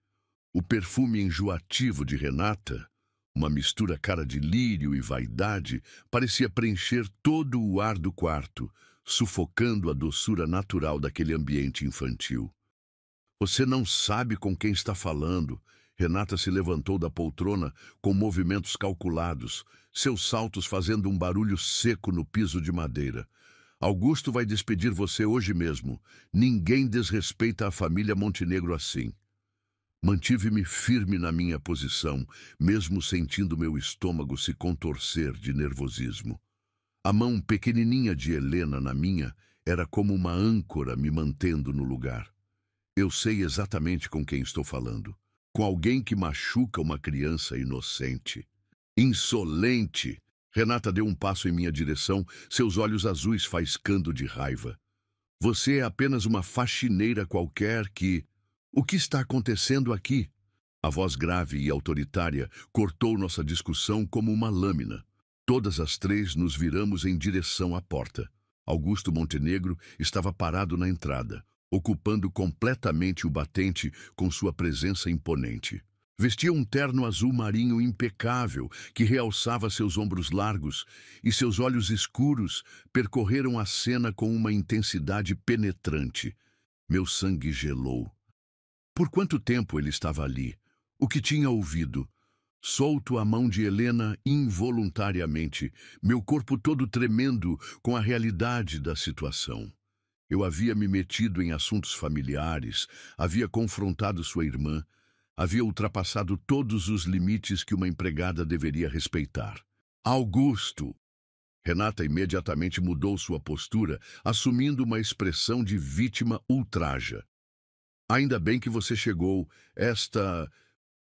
O perfume enjoativo de Renata, uma mistura cara de lírio e vaidade, parecia preencher todo o ar do quarto, sufocando a doçura natural daquele ambiente infantil. Você não sabe com quem está falando. Renata se levantou da poltrona com movimentos calculados, seus saltos fazendo um barulho seco no piso de madeira. Augusto vai despedir você hoje mesmo. Ninguém desrespeita a família Montenegro assim. Mantive-me firme na minha posição, mesmo sentindo meu estômago se contorcer de nervosismo. A mão pequenininha de Helena na minha era como uma âncora me mantendo no lugar. Eu sei exatamente com quem estou falando. Com alguém que machuca uma criança inocente. Insolente! Renata deu um passo em minha direção, seus olhos azuis faiscando de raiva. Você é apenas uma faxineira qualquer que... O que está acontecendo aqui? A voz grave e autoritária cortou nossa discussão como uma lâmina. Todas as três nos viramos em direção à porta. Augusto Montenegro estava parado na entrada, ocupando completamente o batente com sua presença imponente. Vestia um terno azul marinho impecável que realçava seus ombros largos, e seus olhos escuros percorreram a cena com uma intensidade penetrante. Meu sangue gelou. Por quanto tempo ele estava ali? O que tinha ouvido? Solto a mão de Helena involuntariamente, meu corpo todo tremendo com a realidade da situação. Eu havia me metido em assuntos familiares, havia confrontado sua irmã, havia ultrapassado todos os limites que uma empregada deveria respeitar. Augusto! Renata imediatamente mudou sua postura, assumindo uma expressão de vítima ultraja. Ainda bem que você chegou. Esta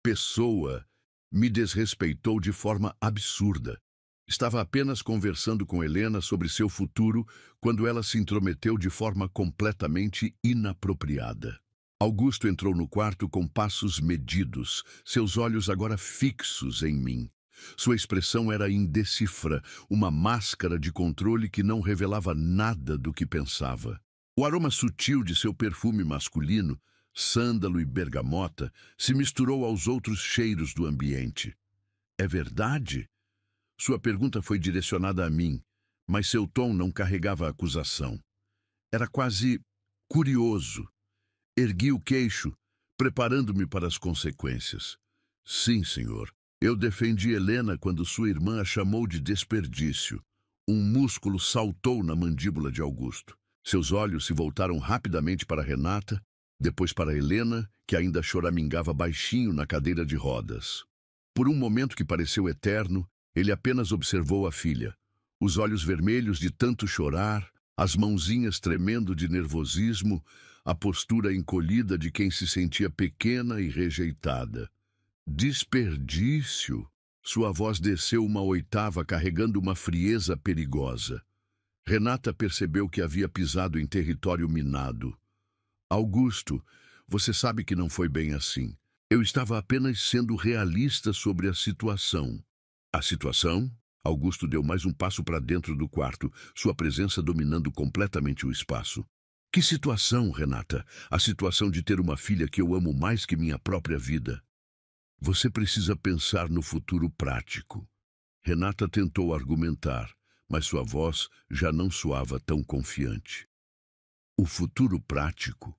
pessoa me desrespeitou de forma absurda. Estava apenas conversando com Helena sobre seu futuro quando ela se intrometeu de forma completamente inapropriada. Augusto entrou no quarto com passos medidos, seus olhos agora fixos em mim. Sua expressão era indecifra, uma máscara de controle que não revelava nada do que pensava. O aroma sutil de seu perfume masculino, sândalo e bergamota, se misturou aos outros cheiros do ambiente. É verdade? Sua pergunta foi direcionada a mim, mas seu tom não carregava acusação. Era quase curioso. Ergui o queixo, preparando-me para as consequências. Sim, senhor. Eu defendi Helena quando sua irmã a chamou de desperdício. Um músculo saltou na mandíbula de Augusto. Seus olhos se voltaram rapidamente para Renata, depois para Helena, que ainda choramingava baixinho na cadeira de rodas. Por um momento que pareceu eterno, ele apenas observou a filha. Os olhos vermelhos de tanto chorar, as mãozinhas tremendo de nervosismo, a postura encolhida de quem se sentia pequena e rejeitada. Desperdício! Sua voz desceu uma oitava carregando uma frieza perigosa. Renata percebeu que havia pisado em território minado. Augusto, você sabe que não foi bem assim. Eu estava apenas sendo realista sobre a situação. A situação? Augusto deu mais um passo para dentro do quarto, sua presença dominando completamente o espaço. Que situação, Renata? A situação de ter uma filha que eu amo mais que minha própria vida. Você precisa pensar no futuro prático. Renata tentou argumentar, mas sua voz já não soava tão confiante. O futuro prático?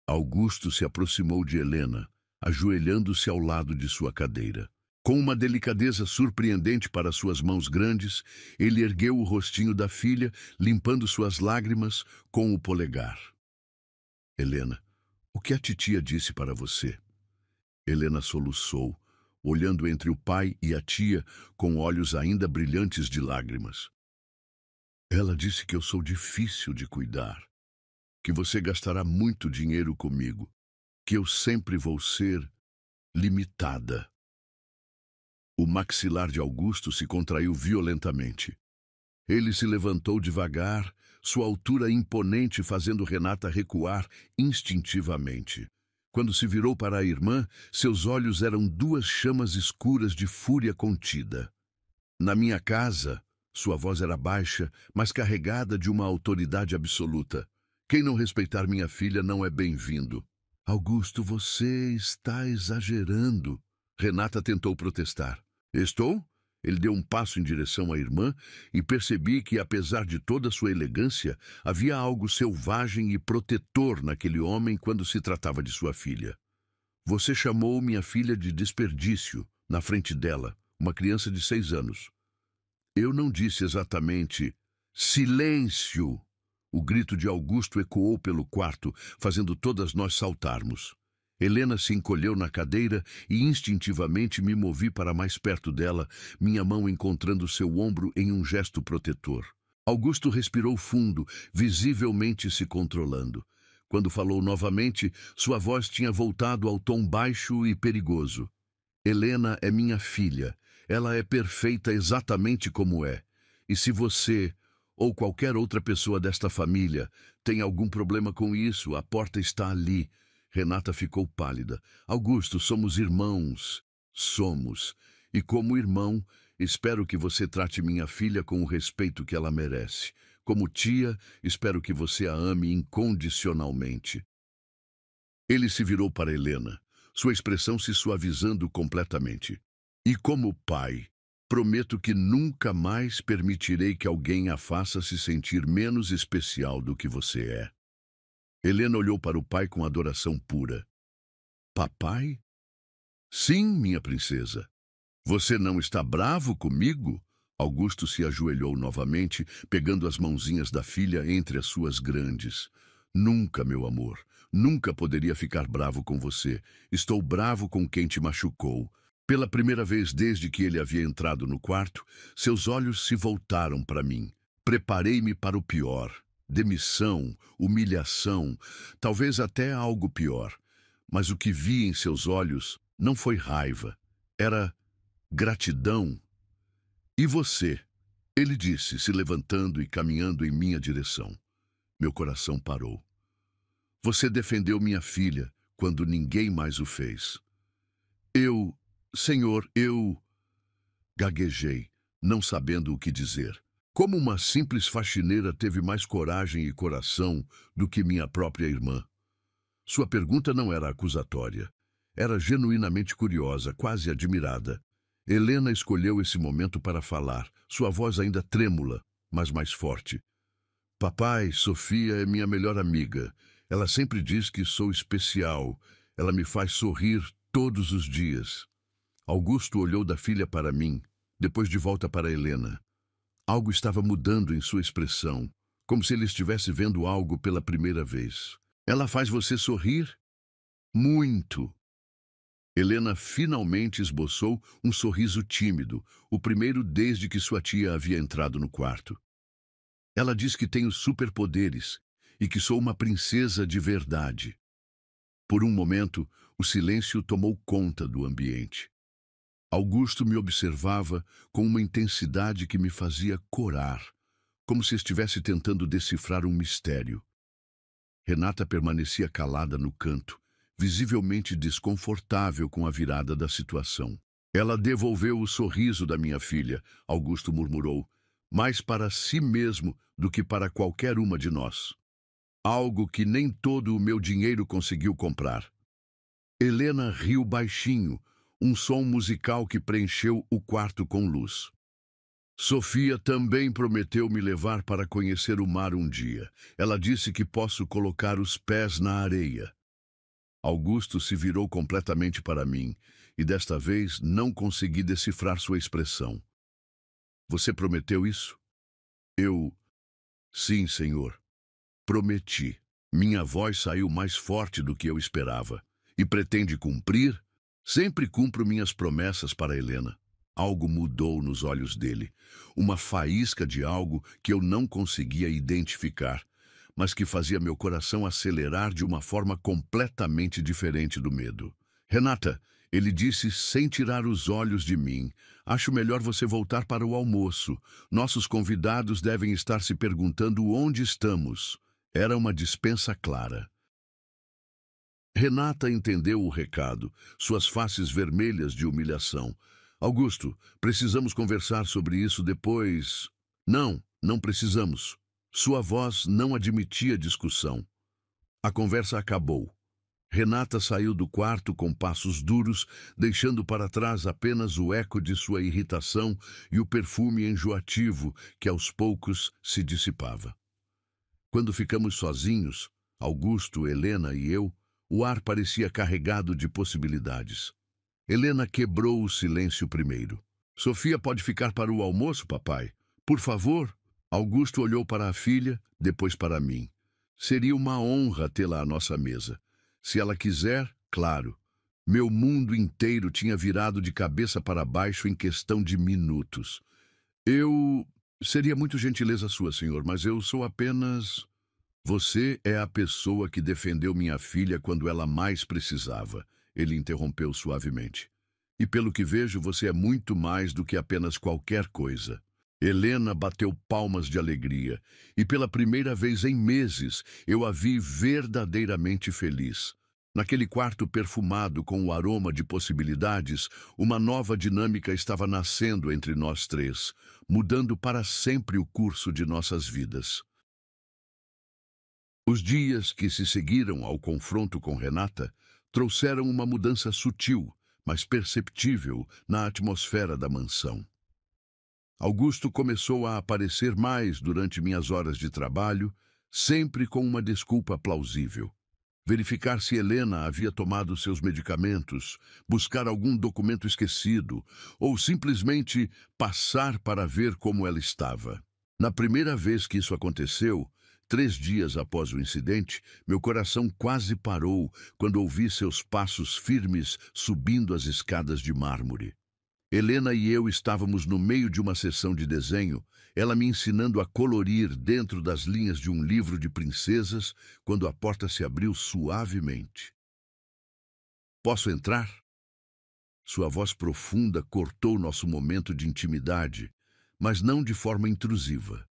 Augusto se aproximou de Helena, ajoelhando-se ao lado de sua cadeira. Com uma delicadeza surpreendente para suas mãos grandes, ele ergueu o rostinho da filha, limpando suas lágrimas com o polegar. Helena, o que a titia disse para você? Helena soluçou, olhando entre o pai e a tia com olhos ainda brilhantes de lágrimas. Ela disse que eu sou difícil de cuidar, que você gastará muito dinheiro comigo, que eu sempre vou ser limitada. O maxilar de Augusto se contraiu violentamente. Ele se levantou devagar, sua altura imponente fazendo Renata recuar instintivamente. Quando se virou para a irmã, seus olhos eram duas chamas escuras de fúria contida. Na minha casa, sua voz era baixa, mas carregada de uma autoridade absoluta. Quem não respeitar minha filha não é bem-vindo. Augusto, você está exagerando. Renata tentou protestar. Estou? Ele deu um passo em direção à irmã e percebi que, apesar de toda sua elegância, havia algo selvagem e protetor naquele homem quando se tratava de sua filha. Você chamou minha filha de desperdício, na frente dela, uma criança de 6 anos. Eu não disse exatamente... Silêncio! O grito de Augusto ecoou pelo quarto, fazendo todas nós saltarmos. Helena se encolheu na cadeira e instintivamente me movi para mais perto dela, minha mão encontrando seu ombro em um gesto protetor. Augusto respirou fundo, visivelmente se controlando. Quando falou novamente, sua voz tinha voltado ao tom baixo e perigoso. Helena é minha filha. Ela é perfeita exatamente como é. E se você, ou qualquer outra pessoa desta família, tem algum problema com isso, a porta está ali. Renata ficou pálida. Augusto, somos irmãos. Somos. E como irmão, espero que você trate minha filha com o respeito que ela merece. Como tia, espero que você a ame incondicionalmente. Ele se virou para Helena, sua expressão se suavizando completamente. E como pai, prometo que nunca mais permitirei que alguém a faça se sentir menos especial do que você é. Helena olhou para o pai com adoração pura. Papai? Sim, minha princesa. Você não está bravo comigo? Augusto se ajoelhou novamente, pegando as mãozinhas da filha entre as suas grandes. Nunca, meu amor, nunca poderia ficar bravo com você. Estou bravo com quem te machucou. Pela primeira vez desde que ele havia entrado no quarto, seus olhos se voltaram para mim. Preparei-me para o pior. Demissão, humilhação, talvez até algo pior. Mas o que vi em seus olhos não foi raiva. Era gratidão. E você? Ele disse, se levantando e caminhando em minha direção. Meu coração parou. Você defendeu minha filha quando ninguém mais o fez. Senhor, gaguejei, não sabendo o que dizer. Como uma simples faxineira teve mais coragem e coração do que minha própria irmã? Sua pergunta não era acusatória. Era genuinamente curiosa, quase admirada. Helena escolheu esse momento para falar, sua voz ainda trêmula, mas mais forte. Papai, Sofia é minha melhor amiga. Ela sempre diz que sou especial. Ela me faz sorrir todos os dias. Augusto olhou da filha para mim, depois de volta para Helena. Algo estava mudando em sua expressão, como se ele estivesse vendo algo pela primeira vez. Ela faz você sorrir? Muito. Helena finalmente esboçou um sorriso tímido, o primeiro desde que sua tia havia entrado no quarto. Ela diz que tenho superpoderes e que sou uma princesa de verdade. Por um momento, o silêncio tomou conta do ambiente. Augusto me observava com uma intensidade que me fazia corar, como se estivesse tentando decifrar um mistério. Renata permanecia calada no canto, visivelmente desconfortável com a virada da situação. Ela devolveu o sorriso da minha filha, Augusto murmurou, mais para si mesmo do que para qualquer uma de nós. Algo que nem todo o meu dinheiro conseguiu comprar. Helena riu baixinho, um som musical que preencheu o quarto com luz. Sofia também prometeu me levar para conhecer o mar um dia. Ela disse que posso colocar os pés na areia. Augusto se virou completamente para mim, e desta vez não consegui decifrar sua expressão. Você prometeu isso? Sim, senhor. Prometi. Minha voz saiu mais forte do que eu esperava. E pretende cumprir? Sempre cumpro minhas promessas para Helena. Algo mudou nos olhos dele. Uma faísca de algo que eu não conseguia identificar, mas que fazia meu coração acelerar de uma forma completamente diferente do medo. Renata, ele disse sem tirar os olhos de mim, acho melhor você voltar para o almoço. Nossos convidados devem estar se perguntando onde estamos. Era uma dispensa clara. Renata entendeu o recado, suas faces vermelhas de humilhação. Augusto, precisamos conversar sobre isso depois. Não precisamos. Sua voz não admitia discussão. A conversa acabou. Renata saiu do quarto com passos duros, deixando para trás apenas o eco de sua irritação e o perfume enjoativo que aos poucos se dissipava. Quando ficamos sozinhos, Augusto, Helena e eu, o ar parecia carregado de possibilidades. Helena quebrou o silêncio primeiro. Sofia pode ficar para o almoço, papai? Por favor? Augusto olhou para a filha, depois para mim. Seria uma honra tê-la à nossa mesa. Se ela quiser, claro. Meu mundo inteiro tinha virado de cabeça para baixo em questão de minutos. Seria muito gentileza sua, senhor, mas eu sou apenas... Você é a pessoa que defendeu minha filha quando ela mais precisava. Ele interrompeu suavemente. E pelo que vejo, você é muito mais do que apenas qualquer coisa. Helena bateu palmas de alegria, e pela primeira vez em meses eu a vi verdadeiramente feliz. Naquele quarto perfumado com o aroma de possibilidades, uma nova dinâmica estava nascendo entre nós três, mudando para sempre o curso de nossas vidas. Os dias que se seguiram ao confronto com Renata trouxeram uma mudança sutil, mas perceptível, na atmosfera da mansão. Augusto começou a aparecer mais durante minhas horas de trabalho, sempre com uma desculpa plausível. Verificar se Helena havia tomado seus medicamentos, buscar algum documento esquecido, ou simplesmente passar para ver como ela estava. Na primeira vez que isso aconteceu, 3 dias após o incidente, meu coração quase parou quando ouvi seus passos firmes subindo as escadas de mármore. Helena e eu estávamos no meio de uma sessão de desenho, ela me ensinando a colorir dentro das linhas de um livro de princesas, quando a porta se abriu suavemente. "Posso entrar?" Sua voz profunda cortou nosso momento de intimidade, mas não de forma intrusiva.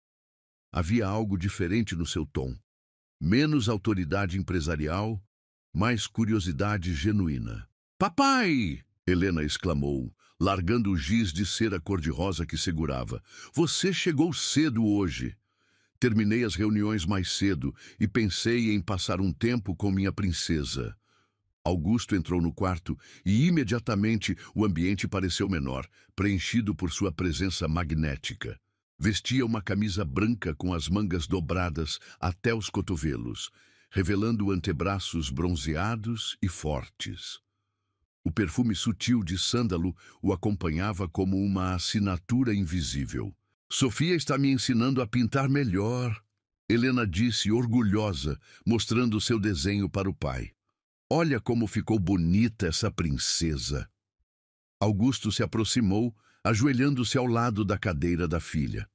Havia algo diferente no seu tom. Menos autoridade empresarial, mais curiosidade genuína. "Papai!" Helena exclamou, largando o giz de cera cor-de-rosa que segurava. "Você chegou cedo hoje." Terminei as reuniões mais cedo e pensei em passar um tempo com minha princesa. Augusto entrou no quarto e imediatamente o ambiente pareceu menor, preenchido por sua presença magnética. Vestia uma camisa branca com as mangas dobradas até os cotovelos, revelando antebraços bronzeados e fortes. O perfume sutil de sândalo o acompanhava como uma assinatura invisível. "Sofia está me ensinando a pintar melhor", Helena disse, orgulhosa, mostrando seu desenho para o pai. "Olha como ficou bonita essa princesa." Augusto se aproximou, ajoelhando-se ao lado da cadeira da filha.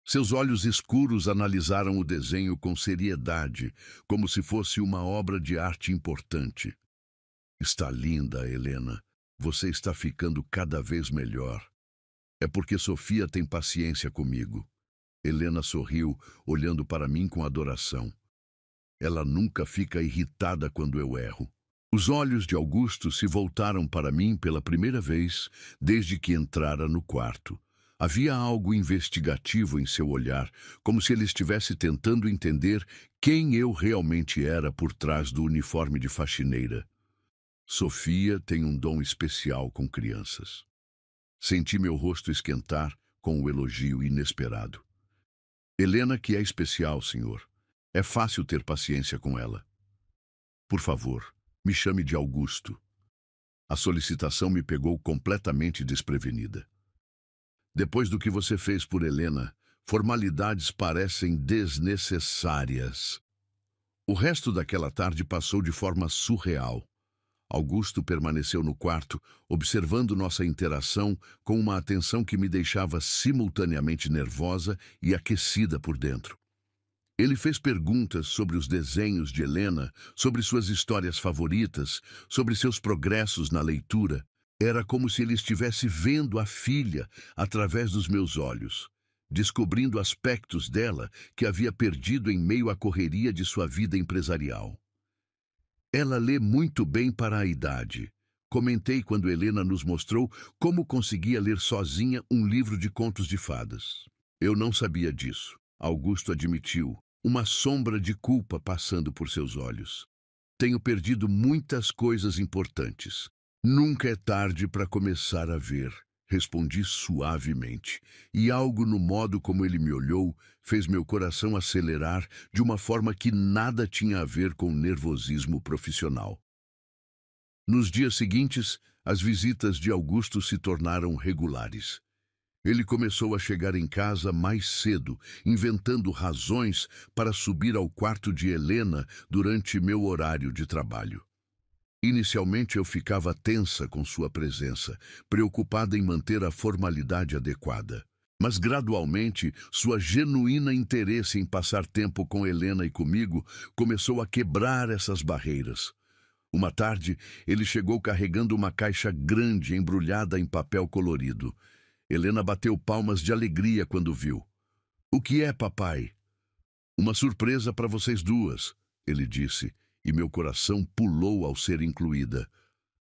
Seus olhos escuros analisaram o desenho com seriedade, como se fosse uma obra de arte importante. "Está linda, Helena. Você está ficando cada vez melhor. É porque Sofia tem paciência comigo." Helena sorriu, olhando para mim com adoração. "Ela nunca fica irritada quando eu erro." Os olhos de Augusto se voltaram para mim pela primeira vez desde que entrara no quarto. Havia algo investigativo em seu olhar, como se ele estivesse tentando entender quem eu realmente era por trás do uniforme de faxineira. "Sofia tem um dom especial com crianças." Senti meu rosto esquentar com o elogio inesperado. "Helena que é especial, senhor. É fácil ter paciência com ela. Por favor, me chame de Augusto." A solicitação me pegou completamente desprevenida. "Depois do que você fez por Helena, formalidades parecem desnecessárias." O resto daquela tarde passou de forma surreal. Augusto permaneceu no quarto, observando nossa interação com uma atenção que me deixava simultaneamente nervosa e aquecida por dentro. Ele fez perguntas sobre os desenhos de Helena, sobre suas histórias favoritas, sobre seus progressos na leitura. Era como se ele estivesse vendo a filha através dos meus olhos, descobrindo aspectos dela que havia perdido em meio à correria de sua vida empresarial. "Ela lê muito bem para a idade." Comentei quando Helena nos mostrou como conseguia ler sozinha um livro de contos de fadas. "Eu não sabia disso", Augusto admitiu, uma sombra de culpa passando por seus olhos. "Tenho perdido muitas coisas importantes." "Nunca é tarde para começar a ver", respondi suavemente, e algo no modo como ele me olhou fez meu coração acelerar de uma forma que nada tinha a ver com nervosismo profissional. Nos dias seguintes, as visitas de Augusto se tornaram regulares. Ele começou a chegar em casa mais cedo, inventando razões para subir ao quarto de Helena durante meu horário de trabalho. Inicialmente eu ficava tensa com sua presença, preocupada em manter a formalidade adequada. Mas gradualmente, sua genuíno interesse em passar tempo com Helena e comigo começou a quebrar essas barreiras. Uma tarde, ele chegou carregando uma caixa grande embrulhada em papel colorido. Helena bateu palmas de alegria quando viu. "O que é, papai?" "Uma surpresa para vocês duas", ele disse, e meu coração pulou ao ser incluída.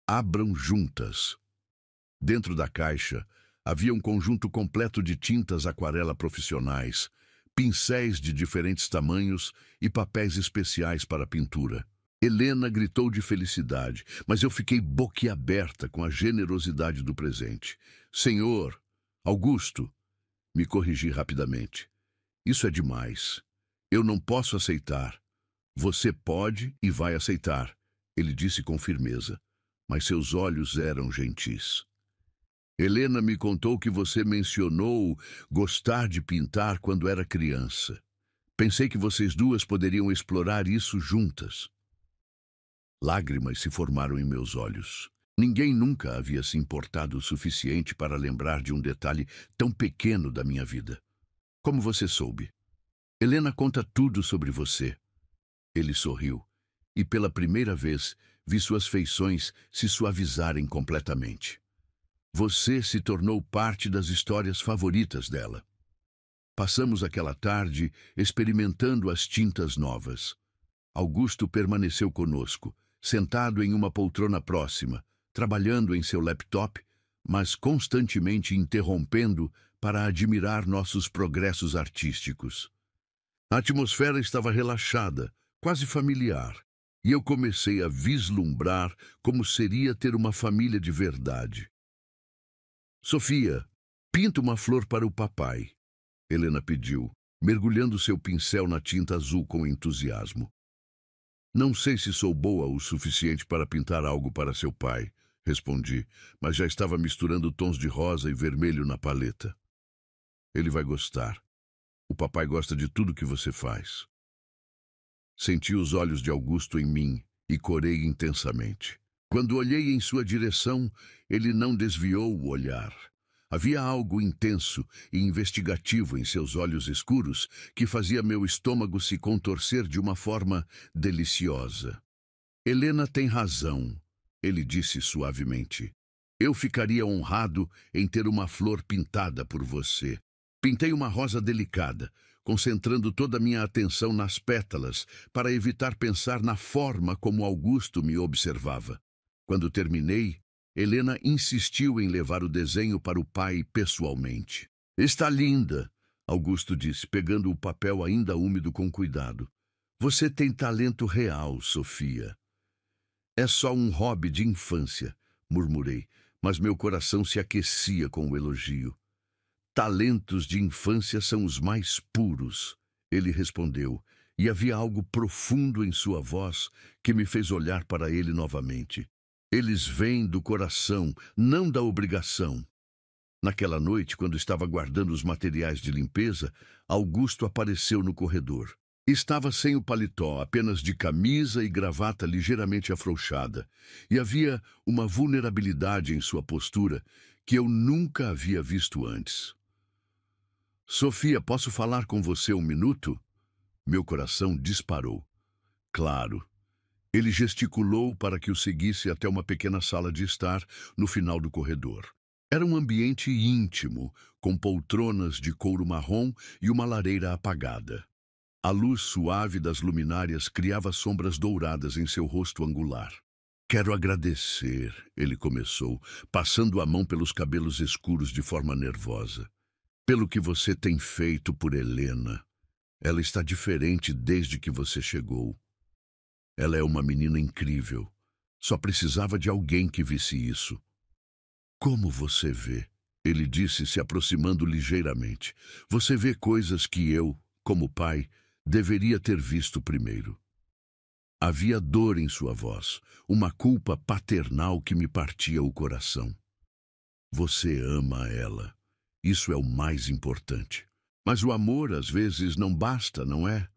"Abram juntas." Dentro da caixa, havia um conjunto completo de tintas aquarela profissionais, pincéis de diferentes tamanhos e papéis especiais para pintura. Helena gritou de felicidade, mas eu fiquei boquiaberta com a generosidade do presente. "Senhor, Augusto", me corrigi rapidamente. "Isso é demais." Eu não posso aceitar. Você pode e vai aceitar, ele disse com firmeza, mas seus olhos eram gentis. Helena me contou que você mencionou gostar de pintar quando era criança. Pensei que vocês duas poderiam explorar isso juntas. Lágrimas se formaram em meus olhos. Ninguém nunca havia se importado o suficiente para lembrar de um detalhe tão pequeno da minha vida. Como você soube? Helena conta tudo sobre você. Ele sorriu, e pela primeira vez vi suas feições se suavizarem completamente. Você se tornou parte das histórias favoritas dela. Passamos aquela tarde experimentando as tintas novas. Augusto permaneceu conosco, sentado em uma poltrona próxima, trabalhando em seu laptop, mas constantemente interrompendo para admirar nossos progressos artísticos. A atmosfera estava relaxada, quase familiar, e eu comecei a vislumbrar como seria ter uma família de verdade. Sofia, pinta uma flor para o papai, Helena pediu, mergulhando seu pincel na tinta azul com entusiasmo. Não sei se sou boa o suficiente para pintar algo para seu pai, respondi, mas já estava misturando tons de rosa e vermelho na paleta. Ele vai gostar. O papai gosta de tudo que você faz. Senti os olhos de Augusto em mim e corei intensamente. Quando olhei em sua direção, ele não desviou o olhar. Havia algo intenso e investigativo em seus olhos escuros que fazia meu estômago se contorcer de uma forma deliciosa. Helena tem razão, ele disse suavemente. Eu ficaria honrado em ter uma flor pintada por você. Pintei uma rosa delicada, concentrando toda a minha atenção nas pétalas para evitar pensar na forma como Augusto me observava. Quando terminei, Helena insistiu em levar o desenho para o pai pessoalmente. Está linda, Augusto disse, pegando o papel ainda úmido com cuidado. Você tem talento real, Sofia. É só um hobby de infância, murmurei, mas meu coração se aquecia com o elogio. Talentos de infância são os mais puros, ele respondeu, e havia algo profundo em sua voz que me fez olhar para ele novamente. Eles vêm do coração, não da obrigação. Naquela noite, quando estava guardando os materiais de limpeza, Augusto apareceu no corredor. Estava sem o paletó, apenas de camisa e gravata ligeiramente afrouxada, e havia uma vulnerabilidade em sua postura que eu nunca havia visto antes. Sofia, posso falar com você um minuto? Meu coração disparou. Claro. Ele gesticulou para que o seguisse até uma pequena sala de estar no final do corredor. Era um ambiente íntimo, com poltronas de couro marrom e uma lareira apagada. A luz suave das luminárias criava sombras douradas em seu rosto angular. Quero agradecer, ele começou, passando a mão pelos cabelos escuros de forma nervosa. Pelo que você tem feito por Helena. Ela está diferente desde que você chegou. Ela é uma menina incrível. Só precisava de alguém que visse isso. Como você vê? Ele disse, se aproximando ligeiramente. Você vê coisas que eu, como pai, deveria ter visto primeiro. Havia dor em sua voz, uma culpa paternal que me partia o coração. Você ama ela. Isso é o mais importante. Mas o amor, às vezes, não basta, não é?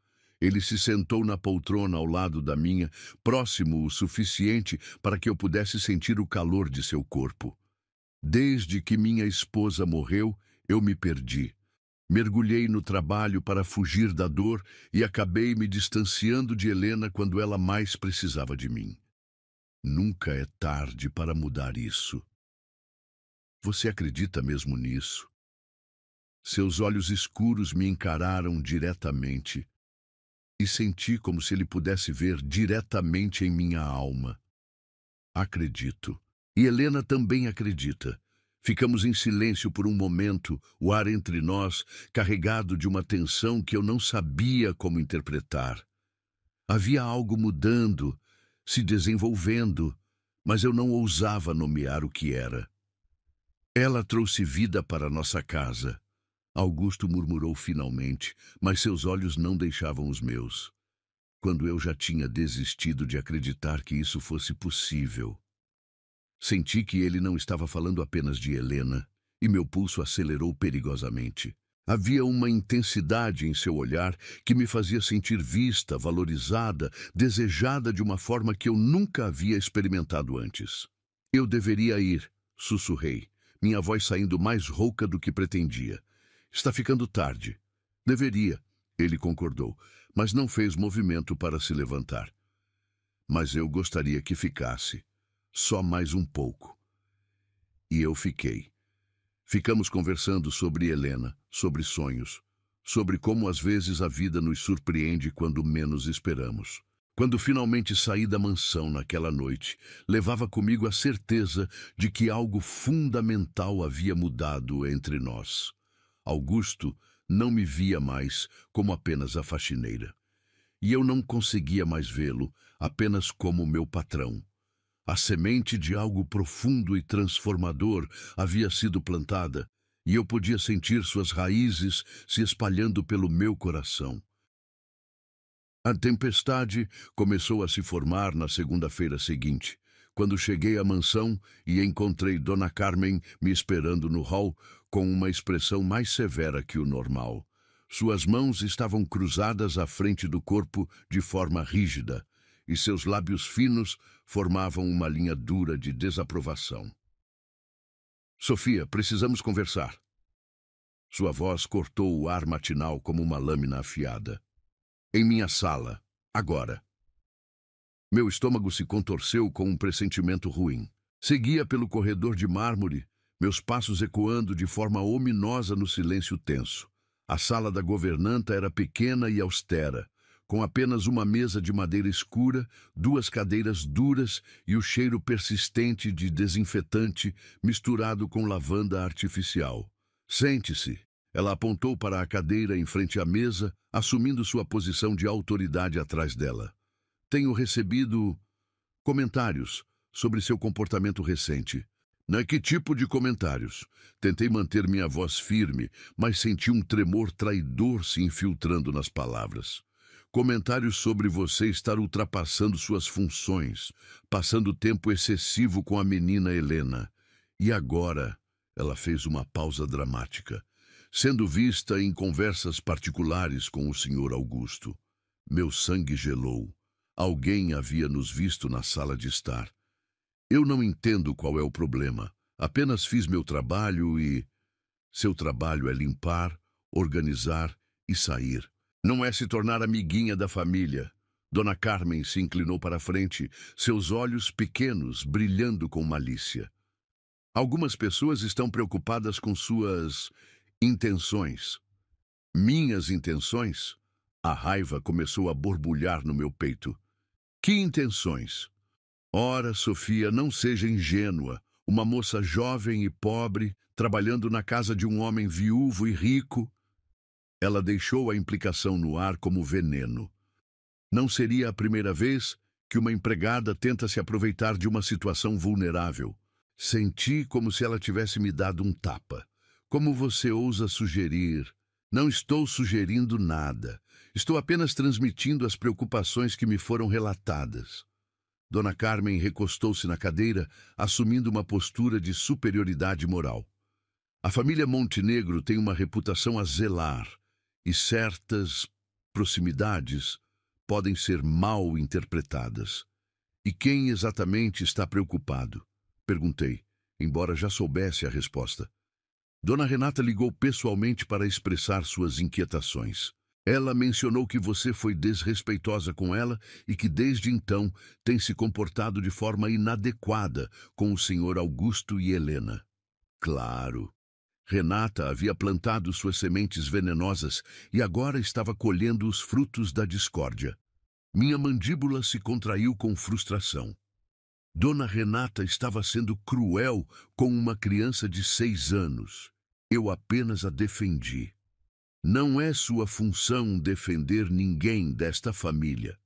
Ele se sentou na poltrona ao lado da minha, próximo o suficiente para que eu pudesse sentir o calor de seu corpo. Desde que minha esposa morreu, eu me perdi. Mergulhei no trabalho para fugir da dor e acabei me distanciando de Helena quando ela mais precisava de mim. Nunca é tarde para mudar isso. Você acredita mesmo nisso? Seus olhos escuros me encararam diretamente e senti como se ele pudesse ver diretamente em minha alma. Acredito. E Helena também acredita. Ficamos em silêncio por um momento, o ar entre nós carregado de uma tensão que eu não sabia como interpretar. Havia algo mudando, se desenvolvendo, mas eu não ousava nomear o que era. Ela trouxe vida para nossa casa. Augusto murmurou finalmente, mas seus olhos não deixavam os meus. Quando eu já tinha desistido de acreditar que isso fosse possível. Senti que ele não estava falando apenas de Helena, e meu pulso acelerou perigosamente. Havia uma intensidade em seu olhar que me fazia sentir vista, valorizada, desejada de uma forma que eu nunca havia experimentado antes. Eu deveria ir, sussurrei, minha voz saindo mais rouca do que pretendia. Está ficando tarde. Deveria, ele concordou, mas não fez movimento para se levantar. Mas eu gostaria que ficasse. Só mais um pouco. E eu fiquei. Ficamos conversando sobre Helena, sobre sonhos, sobre como às vezes a vida nos surpreende quando menos esperamos. Quando finalmente saí da mansão naquela noite, levava comigo a certeza de que algo fundamental havia mudado entre nós. Augusto não me via mais como apenas a faxineira. E eu não conseguia mais vê-lo apenas como meu patrão. A semente de algo profundo e transformador havia sido plantada, e eu podia sentir suas raízes se espalhando pelo meu coração. A tempestade começou a se formar na segunda-feira seguinte, quando cheguei à mansão e encontrei Dona Carmen me esperando no hall com uma expressão mais severa que o normal. Suas mãos estavam cruzadas à frente do corpo de forma rígida, e seus lábios finos formavam uma linha dura de desaprovação. Sofia, precisamos conversar. Sua voz cortou o ar matinal como uma lâmina afiada. Em minha sala, agora. Meu estômago se contorceu com um pressentimento ruim. Seguia pelo corredor de mármore, meus passos ecoando de forma ominosa no silêncio tenso. A sala da governanta era pequena e austera, com apenas uma mesa de madeira escura, duas cadeiras duras e o cheiro persistente de desinfetante misturado com lavanda artificial. Sente-se. Ela apontou para a cadeira em frente à mesa, assumindo sua posição de autoridade atrás dela. Tenho recebido comentários sobre seu comportamento recente. Que tipo de comentários? Tentei manter minha voz firme, mas senti um tremor traidor se infiltrando nas palavras. Comentários sobre você estar ultrapassando suas funções, passando tempo excessivo com a menina Helena. E agora, ela fez uma pausa dramática, sendo vista em conversas particulares com o Sr. Augusto. Meu sangue gelou. Alguém havia nos visto na sala de estar. Eu não entendo qual é o problema. Apenas fiz meu trabalho e... Seu trabalho é limpar, organizar e sair. Não é se tornar amiguinha da família. Dona Carmen se inclinou para a frente, seus olhos pequenos brilhando com malícia. Algumas pessoas estão preocupadas com suas intenções. Minhas intenções? A raiva começou a borbulhar no meu peito. Que intenções? Ora, Sofia, não seja ingênua. Uma moça jovem e pobre, trabalhando na casa de um homem viúvo e rico. Ela deixou a implicação no ar como veneno. Não seria a primeira vez que uma empregada tenta se aproveitar de uma situação vulnerável. Senti como se ela tivesse me dado um tapa. Como você ousa sugerir? Não estou sugerindo nada. Estou apenas transmitindo as preocupações que me foram relatadas. Dona Carmen recostou-se na cadeira, assumindo uma postura de superioridade moral. A família Montenegro tem uma reputação a zelar, e certas proximidades podem ser mal interpretadas. E quem exatamente está preocupado? Perguntei, embora já soubesse a resposta. Dona Renata ligou pessoalmente para expressar suas inquietações. Ela mencionou que você foi desrespeitosa com ela e que desde então tem se comportado de forma inadequada com o Sr. Augusto e Helena. Claro. Renata havia plantado suas sementes venenosas e agora estava colhendo os frutos da discórdia. Minha mandíbula se contraiu com frustração. Dona Renata estava sendo cruel com uma criança de 6 anos. Eu apenas a defendi. Não é sua função defender ninguém desta família.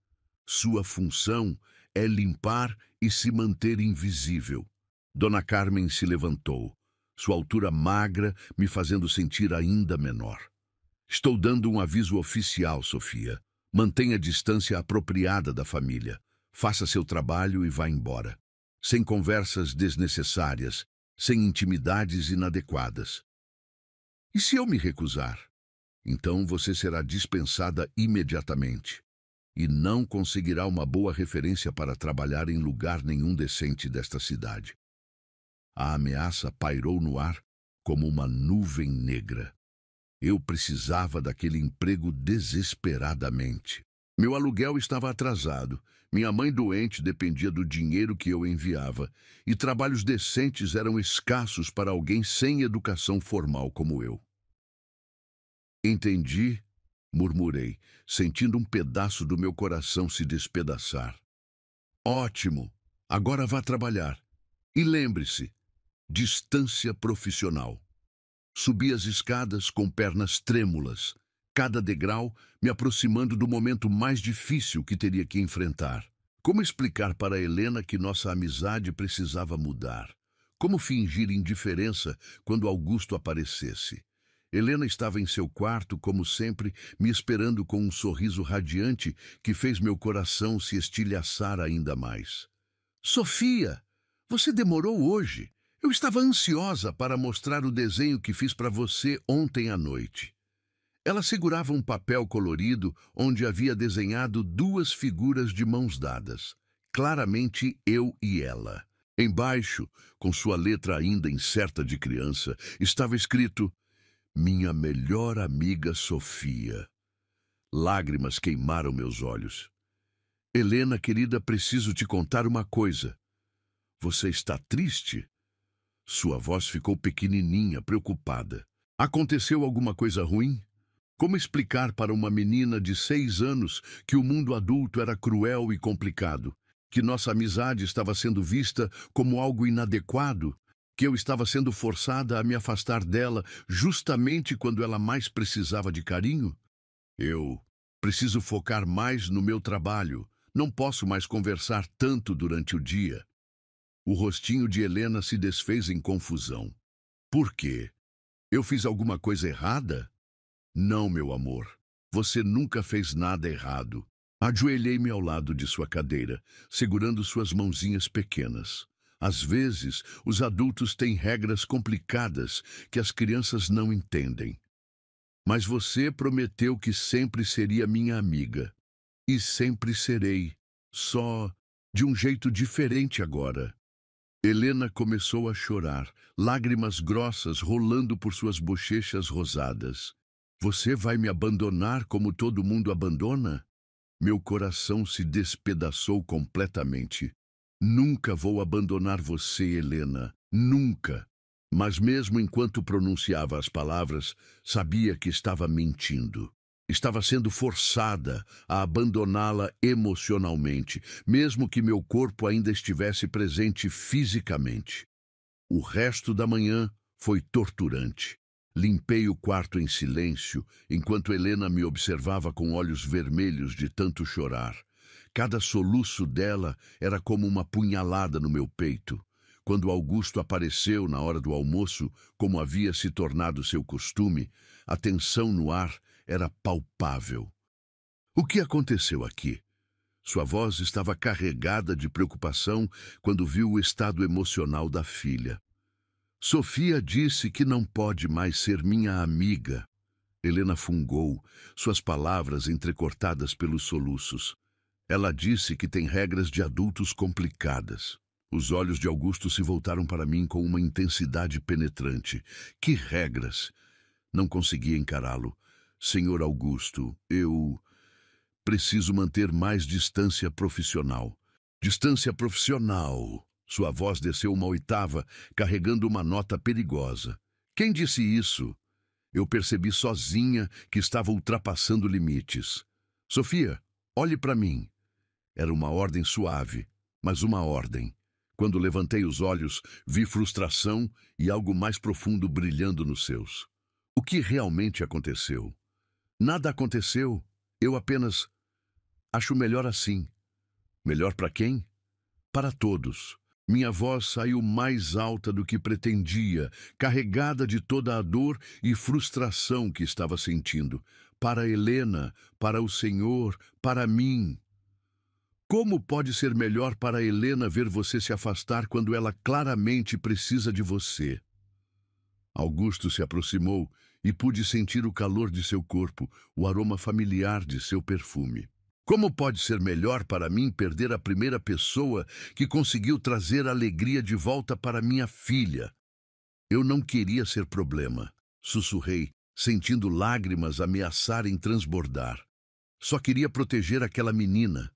Sua função é limpar e se manter invisível. Dona Carmen se levantou. sua altura magra me fazendo sentir ainda menor. Estou dando um aviso oficial, Sofia. Mantenha a distância apropriada da família. Faça seu trabalho e vá embora. Sem conversas desnecessárias, sem intimidades inadequadas. E se eu me recusar? Então você será dispensada imediatamente e não conseguirá uma boa referência para trabalhar em lugar nenhum decente desta cidade. A ameaça pairou no ar como uma nuvem negra. Eu precisava daquele emprego desesperadamente. Meu aluguel estava atrasado, minha mãe doente dependia do dinheiro que eu enviava, e trabalhos decentes eram escassos para alguém sem educação formal como eu. Entendi, murmurei, sentindo um pedaço do meu coração se despedaçar. Ótimo, agora vá trabalhar. E lembre-se, distância profissional. Subi as escadas com pernas trêmulas, cada degrau me aproximando do momento mais difícil que teria que enfrentar. Como explicar para Helena que nossa amizade precisava mudar? Como fingir indiferença quando Augusto aparecesse? Helena estava em seu quarto, como sempre, me esperando com um sorriso radiante que fez meu coração se estilhaçar ainda mais. Sofia, você demorou hoje. Eu estava ansiosa para mostrar o desenho que fiz para você ontem à noite. Ela segurava um papel colorido onde havia desenhado duas figuras de mãos dadas, claramente eu e ela. Embaixo, com sua letra ainda incerta de criança, estava escrito: Minha melhor amiga Sofia. Lágrimas queimaram meus olhos. Helena, querida, preciso te contar uma coisa. Você está triste? Sua voz ficou pequenininha, preocupada. Aconteceu alguma coisa ruim? Como explicar para uma menina de 6 anos que o mundo adulto era cruel e complicado, que nossa amizade estava sendo vista como algo inadequado, que eu estava sendo forçada a me afastar dela justamente quando ela mais precisava de carinho? Eu preciso focar mais no meu trabalho. Não posso mais conversar tanto durante o dia. O rostinho de Helena se desfez em confusão. Por quê? Eu fiz alguma coisa errada? Não, meu amor. Você nunca fez nada errado. Ajoelhei-me ao lado de sua cadeira, segurando suas mãozinhas pequenas. Às vezes, os adultos têm regras complicadas que as crianças não entendem. Mas você prometeu que sempre seria minha amiga. E sempre serei. Só de um jeito diferente agora. Helena começou a chorar, lágrimas grossas rolando por suas bochechas rosadas. Você vai me abandonar como todo mundo abandona? Meu coração se despedaçou completamente. Nunca vou abandonar você, Helena. Nunca. Mas mesmo enquanto pronunciava as palavras, sabia que estava mentindo. Estava sendo forçada a abandoná-la emocionalmente, mesmo que meu corpo ainda estivesse presente fisicamente. O resto da manhã foi torturante. Limpei o quarto em silêncio, enquanto Helena me observava com olhos vermelhos de tanto chorar. Cada soluço dela era como uma punhalada no meu peito. Quando Augusto apareceu na hora do almoço, como havia se tornado seu costume, a tensão no ar era palpável. O que aconteceu aqui? Sua voz estava carregada de preocupação quando viu o estado emocional da filha. Sofia disse que não pode mais ser minha amiga. Helena fungou, suas palavras entrecortadas pelos soluços. Ela disse que tem regras de adultos complicadas. Os olhos de Augusto se voltaram para mim com uma intensidade penetrante. Que regras? Não conseguia encará-lo. Senhor Augusto, eu preciso manter mais distância profissional. Distância profissional. Sua voz desceu uma oitava, carregando uma nota perigosa. Quem disse isso? Eu percebi sozinha que estava ultrapassando limites. Sofia, olhe para mim. Era uma ordem suave, mas uma ordem. Quando levantei os olhos, vi frustração e algo mais profundo brilhando nos seus. O que realmente aconteceu? Nada aconteceu. Eu apenas acho melhor assim. Melhor para quem? Para todos. Minha voz saiu mais alta do que pretendia, carregada de toda a dor e frustração que estava sentindo. Para Helena, para o Senhor, para mim. Como pode ser melhor para Helena ver você se afastar quando ela claramente precisa de você? Augusto se aproximou e pude sentir o calor de seu corpo, o aroma familiar de seu perfume. Como pode ser melhor para mim perder a primeira pessoa que conseguiu trazer alegria de volta para minha filha? Eu não queria ser problema, sussurrei, sentindo lágrimas ameaçarem transbordar. Só queria proteger aquela menina.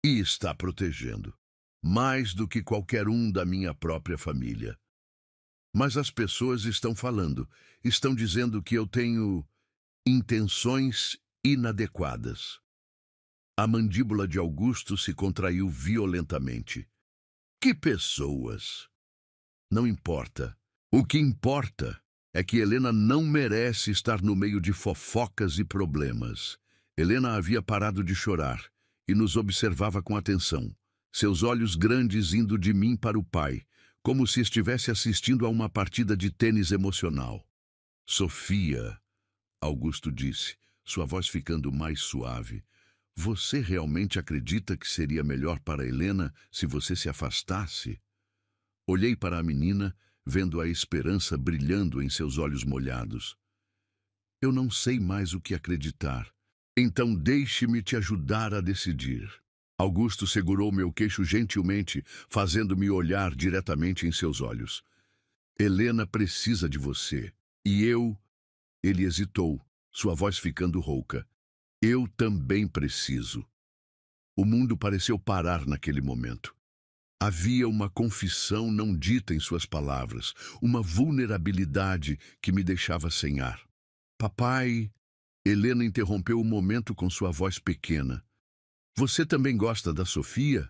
E está protegendo. Mais do que qualquer um da minha própria família. Mas as pessoas estão falando, estão dizendo que eu tenho intenções inadequadas. A mandíbula de Augusto se contraiu violentamente. Que pessoas? Não importa. O que importa é que Helena não merece estar no meio de fofocas e problemas. Helena havia parado de chorar e nos observava com atenção, seus olhos grandes indo de mim para o pai, como se estivesse assistindo a uma partida de tênis emocional. Sofia, Augusto disse, sua voz ficando mais suave, você realmente acredita que seria melhor para Helena se você se afastasse? Olhei para a menina, vendo a esperança brilhando em seus olhos molhados. Eu não sei mais o que acreditar. Então deixe-me te ajudar a decidir. Augusto segurou meu queixo gentilmente, fazendo-me olhar diretamente em seus olhos. Helena precisa de você. E eu... Ele hesitou, sua voz ficando rouca. Eu também preciso. O mundo pareceu parar naquele momento. Havia uma confissão não dita em suas palavras, uma vulnerabilidade que me deixava sem ar. Papai... Helena interrompeu o momento com sua voz pequena. Você também gosta da Sofia?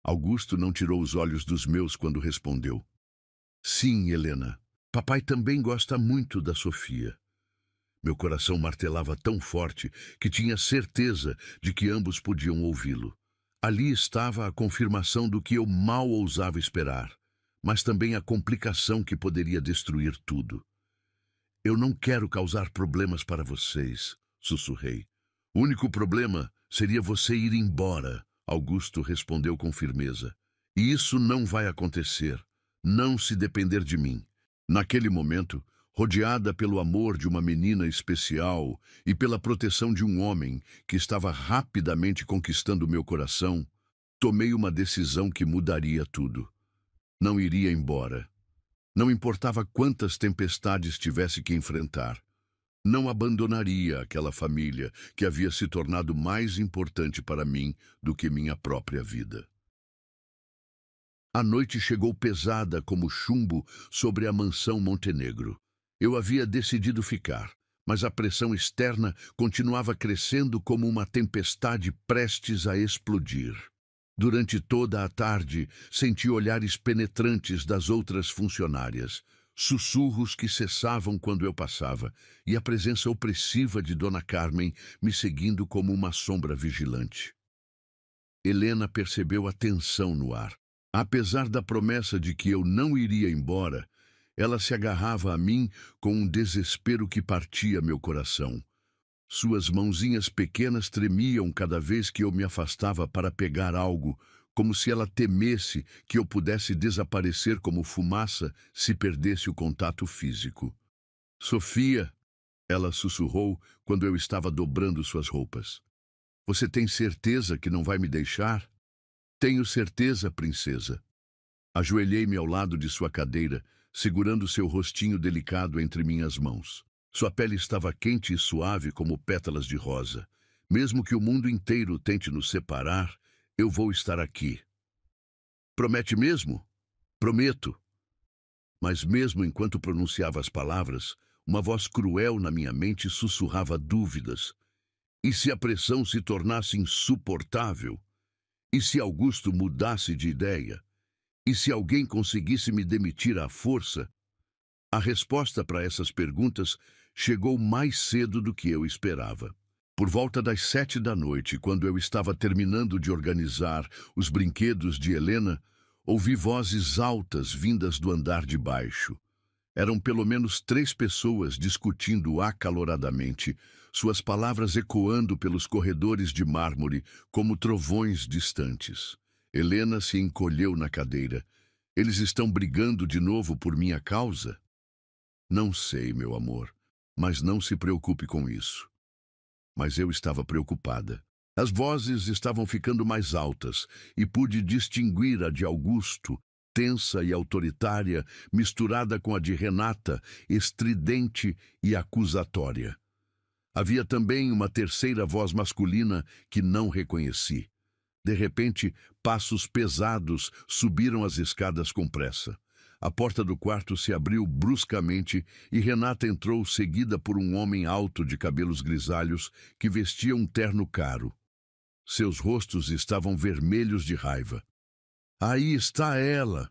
Augusto não tirou os olhos dos meus quando respondeu. Sim, Helena. Papai também gosta muito da Sofia. Meu coração martelava tão forte que tinha certeza de que ambos podiam ouvi-lo. Ali estava a confirmação do que eu mal ousava esperar, mas também a complicação que poderia destruir tudo. Eu não quero causar problemas para vocês, sussurrei. O único problema seria você ir embora, Augusto respondeu com firmeza. E isso não vai acontecer, não se depender de mim. Naquele momento, rodeada pelo amor de uma menina especial e pela proteção de um homem que estava rapidamente conquistando meu coração, tomei uma decisão que mudaria tudo. Não iria embora. Não importava quantas tempestades tivesse que enfrentar. Não abandonaria aquela família que havia se tornado mais importante para mim do que minha própria vida. A noite chegou pesada como chumbo sobre a mansão Montenegro. Eu havia decidido ficar, mas a pressão externa continuava crescendo como uma tempestade prestes a explodir. Durante toda a tarde, senti olhares penetrantes das outras funcionárias, sussurros que cessavam quando eu passava, e a presença opressiva de Dona Carmen me seguindo como uma sombra vigilante. Helena percebeu a tensão no ar. Apesar da promessa de que eu não iria embora, ela se agarrava a mim com um desespero que partia meu coração. Suas mãozinhas pequenas tremiam cada vez que eu me afastava para pegar algo, como se ela temesse que eu pudesse desaparecer como fumaça se perdesse o contato físico. Sofia, ela sussurrou quando eu estava dobrando suas roupas. Você tem certeza que não vai me deixar? Tenho certeza, princesa. Ajoelhei-me ao lado de sua cadeira, segurando seu rostinho delicado entre minhas mãos. Sua pele estava quente e suave como pétalas de rosa. Mesmo que o mundo inteiro tente nos separar, eu vou estar aqui. Promete mesmo? Prometo. Mas mesmo enquanto pronunciava as palavras, uma voz cruel na minha mente sussurrava dúvidas. E se a pressão se tornasse insuportável? E se Augusto mudasse de ideia? E se alguém conseguisse me demitir à força? A resposta para essas perguntas chegou mais cedo do que eu esperava. Por volta das 7 da noite, quando eu estava terminando de organizar os brinquedos de Helena, Ouvi vozes altas vindas do andar de baixo. Eram pelo menos 3 pessoas discutindo acaloradamente, suas palavras ecoando pelos corredores de mármore como trovões distantes. Helena se encolheu na cadeira. Eles estão brigando de novo por minha causa? Não sei, meu amor, mas não se preocupe com isso. Mas eu estava preocupada. As vozes estavam ficando mais altas e pude distinguir a de Augusto, tensa e autoritária, misturada com a de Renata, estridente e acusatória. Havia também uma terceira voz masculina que não reconheci. De repente, passos pesados subiram as escadas com pressa. A porta do quarto se abriu bruscamente e Renata entrou seguida por um homem alto de cabelos grisalhos que vestia um terno caro. Seus rostos estavam vermelhos de raiva. Aí está ela!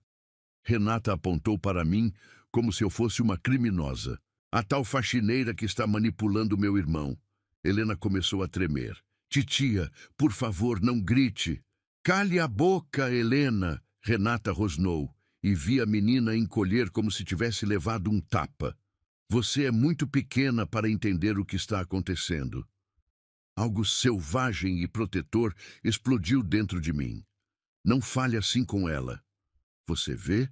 Renata apontou para mim como se eu fosse uma criminosa. A tal faxineira que está manipulando meu irmão. Helena começou a tremer. Titia, por favor, não grite. Cale a boca, Helena! Renata rosnou e vi a menina encolher como se tivesse levado um tapa. Você é muito pequena para entender o que está acontecendo. Algo selvagem e protetor explodiu dentro de mim. Não fale assim com ela. Você vê?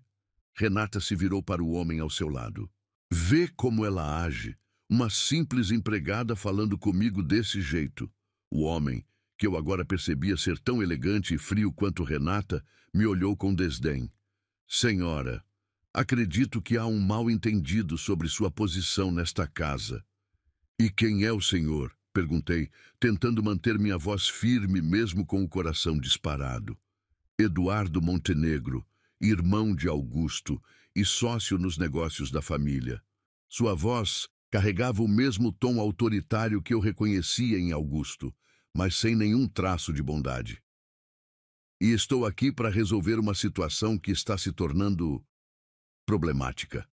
Renata se virou para o homem ao seu lado. Vê como ela age. Uma simples empregada falando comigo desse jeito. O homem, que eu agora percebia ser tão elegante e frio quanto Renata, me olhou com desdém. Senhora, acredito que há um mal-entendido sobre sua posição nesta casa. E quem é o senhor? Perguntei, tentando manter minha voz firme mesmo com o coração disparado. Eduardo Montenegro, irmão de Augusto e sócio nos negócios da família. Sua voz carregava o mesmo tom autoritário que eu reconhecia em Augusto, mas sem nenhum traço de bondade. E estou aqui para resolver uma situação que está se tornando problemática.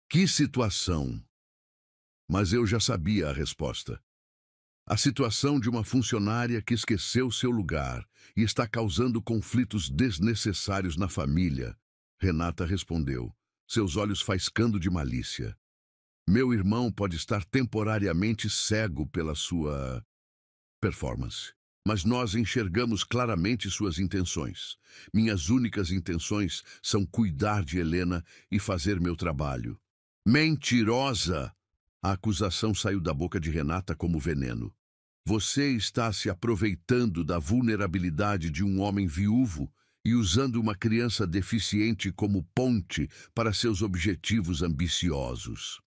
Que situação? Mas eu já sabia a resposta. A situação de uma funcionária que esqueceu seu lugar e está causando conflitos desnecessários na família. Renata respondeu, seus olhos faiscando de malícia. Meu irmão pode estar temporariamente cego pela sua performance, mas nós enxergamos claramente suas intenções. Minhas únicas intenções são cuidar de Helena e fazer meu trabalho. Mentirosa! A acusação saiu da boca de Renata como veneno. Você está se aproveitando da vulnerabilidade de um homem viúvo e usando uma criança deficiente como ponte para seus objetivos ambiciosos.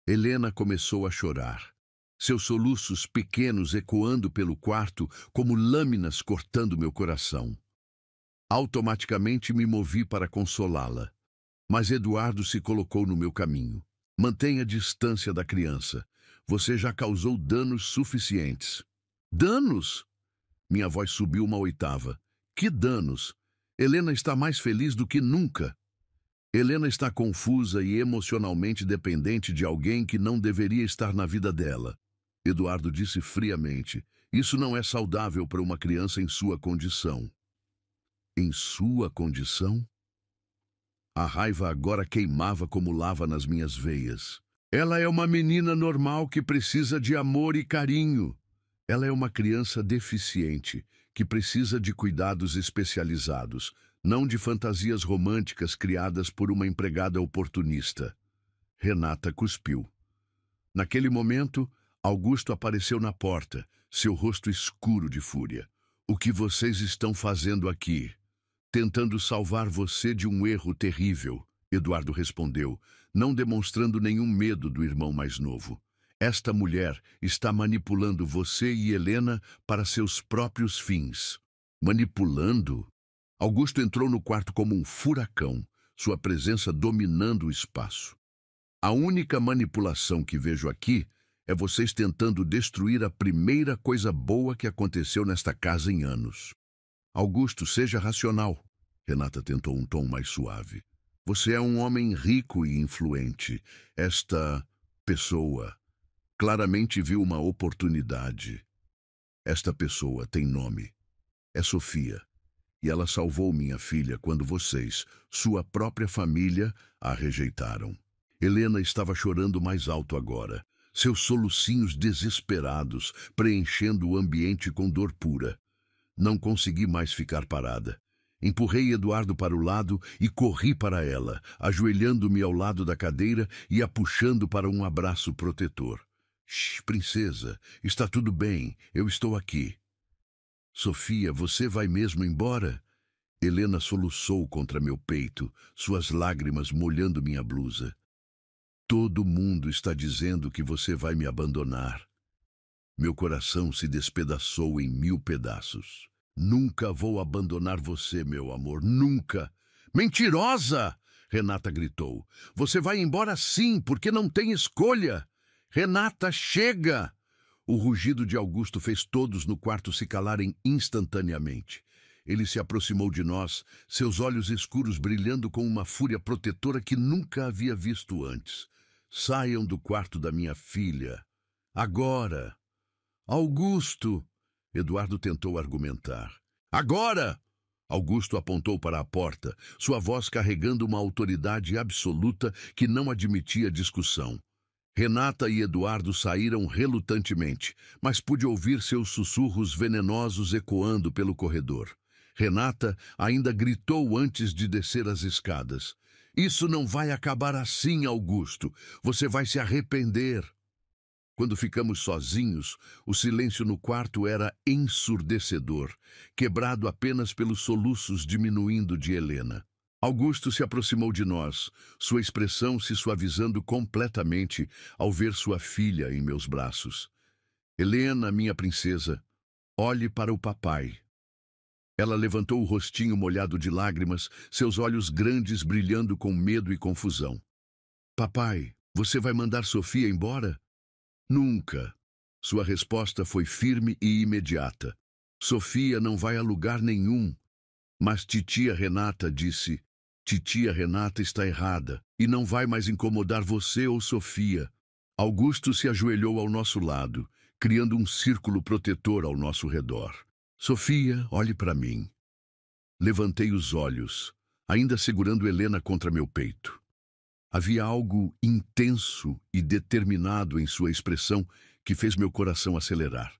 Helena começou a chorar, seus soluços pequenos ecoando pelo quarto como lâminas cortando meu coração. Automaticamente me movi para consolá-la, mas Eduardo se colocou no meu caminho. Mantenha distância da criança. Você já causou danos suficientes. Danos? Minha voz subiu uma oitava. Que danos? Helena está mais feliz do que nunca. Helena está confusa e emocionalmente dependente de alguém que não deveria estar na vida dela. Eduardo disse friamente. Isso não é saudável para uma criança em sua condição. Em sua condição? A raiva agora queimava como lava nas minhas veias. Ela é uma menina normal que precisa de amor e carinho. Ela é uma criança deficiente, que precisa de cuidados especializados, não de fantasias românticas criadas por uma empregada oportunista. Renata cuspiu. Naquele momento, Augusto apareceu na porta, seu rosto escuro de fúria. O que vocês estão fazendo aqui? Tentando salvar você de um erro terrível, Eduardo respondeu, não demonstrando nenhum medo do irmão mais novo. Esta mulher está manipulando você e Helena para seus próprios fins. Manipulando? Augusto entrou no quarto como um furacão, sua presença dominando o espaço. A única manipulação que vejo aqui é vocês tentando destruir a primeira coisa boa que aconteceu nesta casa em anos. Augusto, seja racional. Renata tentou um tom mais suave. Você é um homem rico e influente. Esta pessoa claramente viu uma oportunidade. Esta pessoa tem nome. É Sofia. E ela salvou minha filha quando vocês, sua própria família, a rejeitaram. Helena estava chorando mais alto agora, seus solucinhos desesperados, preenchendo o ambiente com dor pura. Não consegui mais ficar parada. Empurrei Eduardo para o lado e corri para ela, ajoelhando-me ao lado da cadeira e a puxando para um abraço protetor. Shh, princesa, está tudo bem, eu estou aqui. Sofia, você vai mesmo embora? Helena soluçou contra meu peito, suas lágrimas molhando minha blusa. Todo mundo está dizendo que você vai me abandonar. Meu coração se despedaçou em 1000 pedaços. Nunca vou abandonar você, meu amor, nunca. Mentirosa! Renata gritou. Você vai embora sim, porque não tem escolha. Renata, chega! O rugido de Augusto fez todos no quarto se calarem instantaneamente. Ele se aproximou de nós, seus olhos escuros brilhando com uma fúria protetora que nunca havia visto antes. Saiam do quarto da minha filha. Agora! Augusto! Eduardo tentou argumentar. Agora! Augusto apontou para a porta, sua voz carregando uma autoridade absoluta que não admitia discussão. Renata e Eduardo saíram relutantemente, mas pude ouvir seus sussurros venenosos ecoando pelo corredor. Renata ainda gritou antes de descer as escadas. Isso não vai acabar assim, Augusto. Você vai se arrepender. Quando ficamos sozinhos, o silêncio no quarto era ensurdecedor, quebrado apenas pelos soluços diminuindo de Helena. Augusto se aproximou de nós, sua expressão se suavizando completamente ao ver sua filha em meus braços. Helena, minha princesa, olhe para o papai. Ela levantou o rostinho molhado de lágrimas, seus olhos grandes brilhando com medo e confusão. Papai, você vai mandar Sofia embora? Nunca. Sua resposta foi firme e imediata. Sofia não vai a lugar nenhum. Mas titia Renata disse, titia Renata está errada e não vai mais incomodar você ou Sofia. Augusto se ajoelhou ao nosso lado, criando um círculo protetor ao nosso redor. Sofia, olhe para mim. Levantei os olhos, ainda segurando Helena contra meu peito. Havia algo intenso e determinado em sua expressão que fez meu coração acelerar.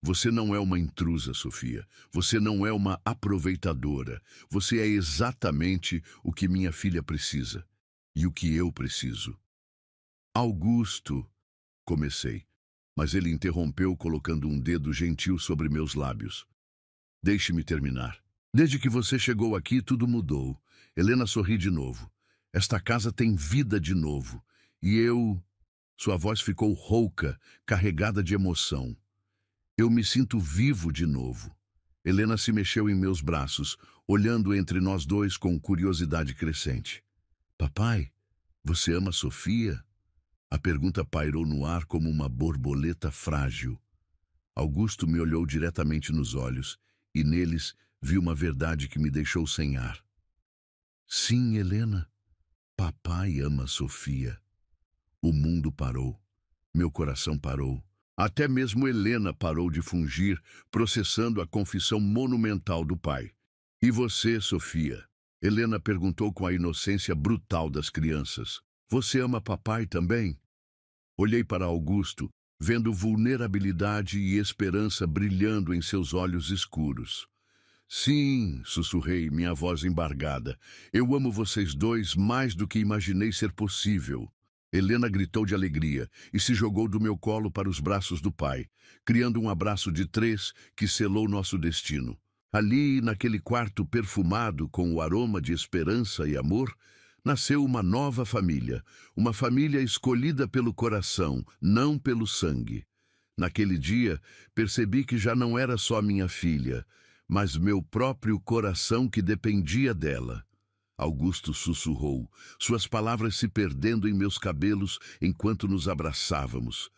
Você não é uma intrusa, Sofia. Você não é uma aproveitadora. Você é exatamente o que minha filha precisa e o que eu preciso. Augusto, comecei, mas ele interrompeu colocando um dedo gentil sobre meus lábios. Deixe-me terminar. Desde que você chegou aqui, tudo mudou. Helena sorri de novo. Esta casa tem vida de novo. E eu... Sua voz ficou rouca, carregada de emoção. Eu me sinto vivo de novo. Helena se mexeu em meus braços, olhando entre nós dois com curiosidade crescente. Papai, você ama Sofia? A pergunta pairou no ar como uma borboleta frágil. Augusto me olhou diretamente nos olhos, e neles vi uma verdade que me deixou sem ar. Sim, Helena. Papai ama Sofia. O mundo parou. Meu coração parou. Até mesmo Helena parou de fungir, processando a confissão monumental do pai. E você, Sofia? Helena perguntou com a inocência brutal das crianças. Você ama papai também? Olhei para Augusto, vendo vulnerabilidade e esperança brilhando em seus olhos escuros. Sim, sussurrei, minha voz embargada. Eu amo vocês dois mais do que imaginei ser possível. Helena gritou de alegria e se jogou do meu colo para os braços do pai, criando um abraço de 3 que selou nosso destino. Ali, naquele quarto perfumado com o aroma de esperança e amor, nasceu uma nova família, uma família escolhida pelo coração, não pelo sangue. Naquele dia, percebi que já não era só minha filha, mas meu próprio coração que dependia dela. Augusto sussurrou, suas palavras se perdendo em meus cabelos enquanto nos abraçávamos.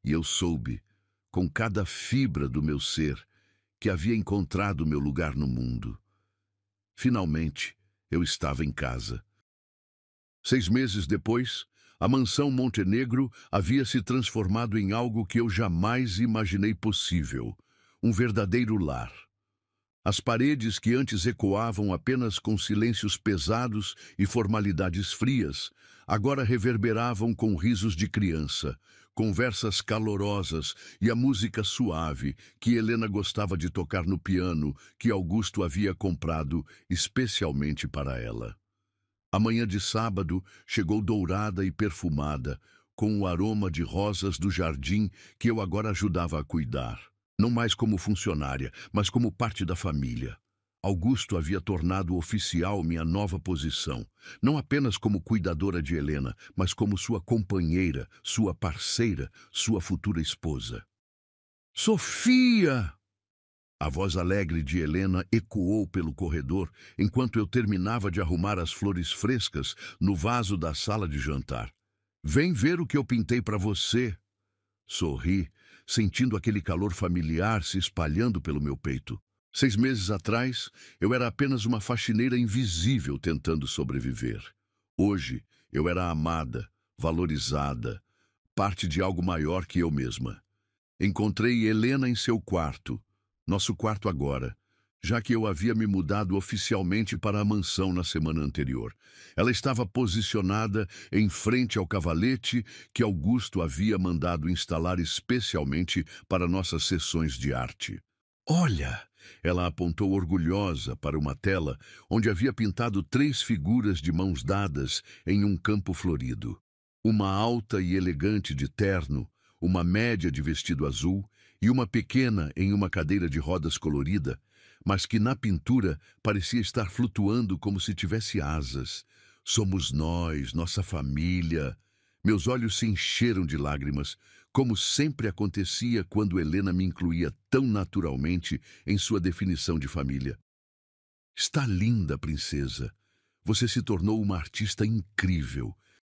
E eu soube, com cada fibra do meu ser, que havia encontrado meu lugar no mundo. Finalmente, eu estava em casa. 6 meses depois, a mansão Montenegro havia se transformado em algo que eu jamais imaginei possível, um verdadeiro lar. As paredes que antes ecoavam apenas com silêncios pesados e formalidades frias, agora reverberavam com risos de criança, conversas calorosas e a música suave que Helena gostava de tocar no piano que Augusto havia comprado especialmente para ela. A manhã de sábado chegou dourada e perfumada, com o aroma de rosas do jardim que eu agora ajudava a cuidar. Não mais como funcionária, mas como parte da família. Augusto havia tornado oficial minha nova posição, não apenas como cuidadora de Helena, mas como sua companheira, sua parceira, sua futura esposa. Sofia! A voz alegre de Helena ecoou pelo corredor enquanto eu terminava de arrumar as flores frescas no vaso da sala de jantar. Vem ver o que eu pintei para você. Sorri, sentindo aquele calor familiar se espalhando pelo meu peito. 6 meses atrás, eu era apenas uma faxineira invisível tentando sobreviver. Hoje, eu era amada, valorizada, parte de algo maior que eu mesma. Encontrei Helena em seu quarto, nosso quarto agora, já que eu havia me mudado oficialmente para a mansão na semana anterior. Ela estava posicionada em frente ao cavalete que Augusto havia mandado instalar especialmente para nossas sessões de arte. Olha! Ela apontou orgulhosa para uma tela onde havia pintado 3 figuras de mãos dadas em um campo florido. Uma alta e elegante de terno, uma média de vestido azul e uma pequena em uma cadeira de rodas colorida, mas que na pintura parecia estar flutuando como se tivesse asas. Somos nós, nossa família. Meus olhos se encheram de lágrimas, como sempre acontecia quando Helena me incluía tão naturalmente em sua definição de família. Está linda, princesa. Você se tornou uma artista incrível.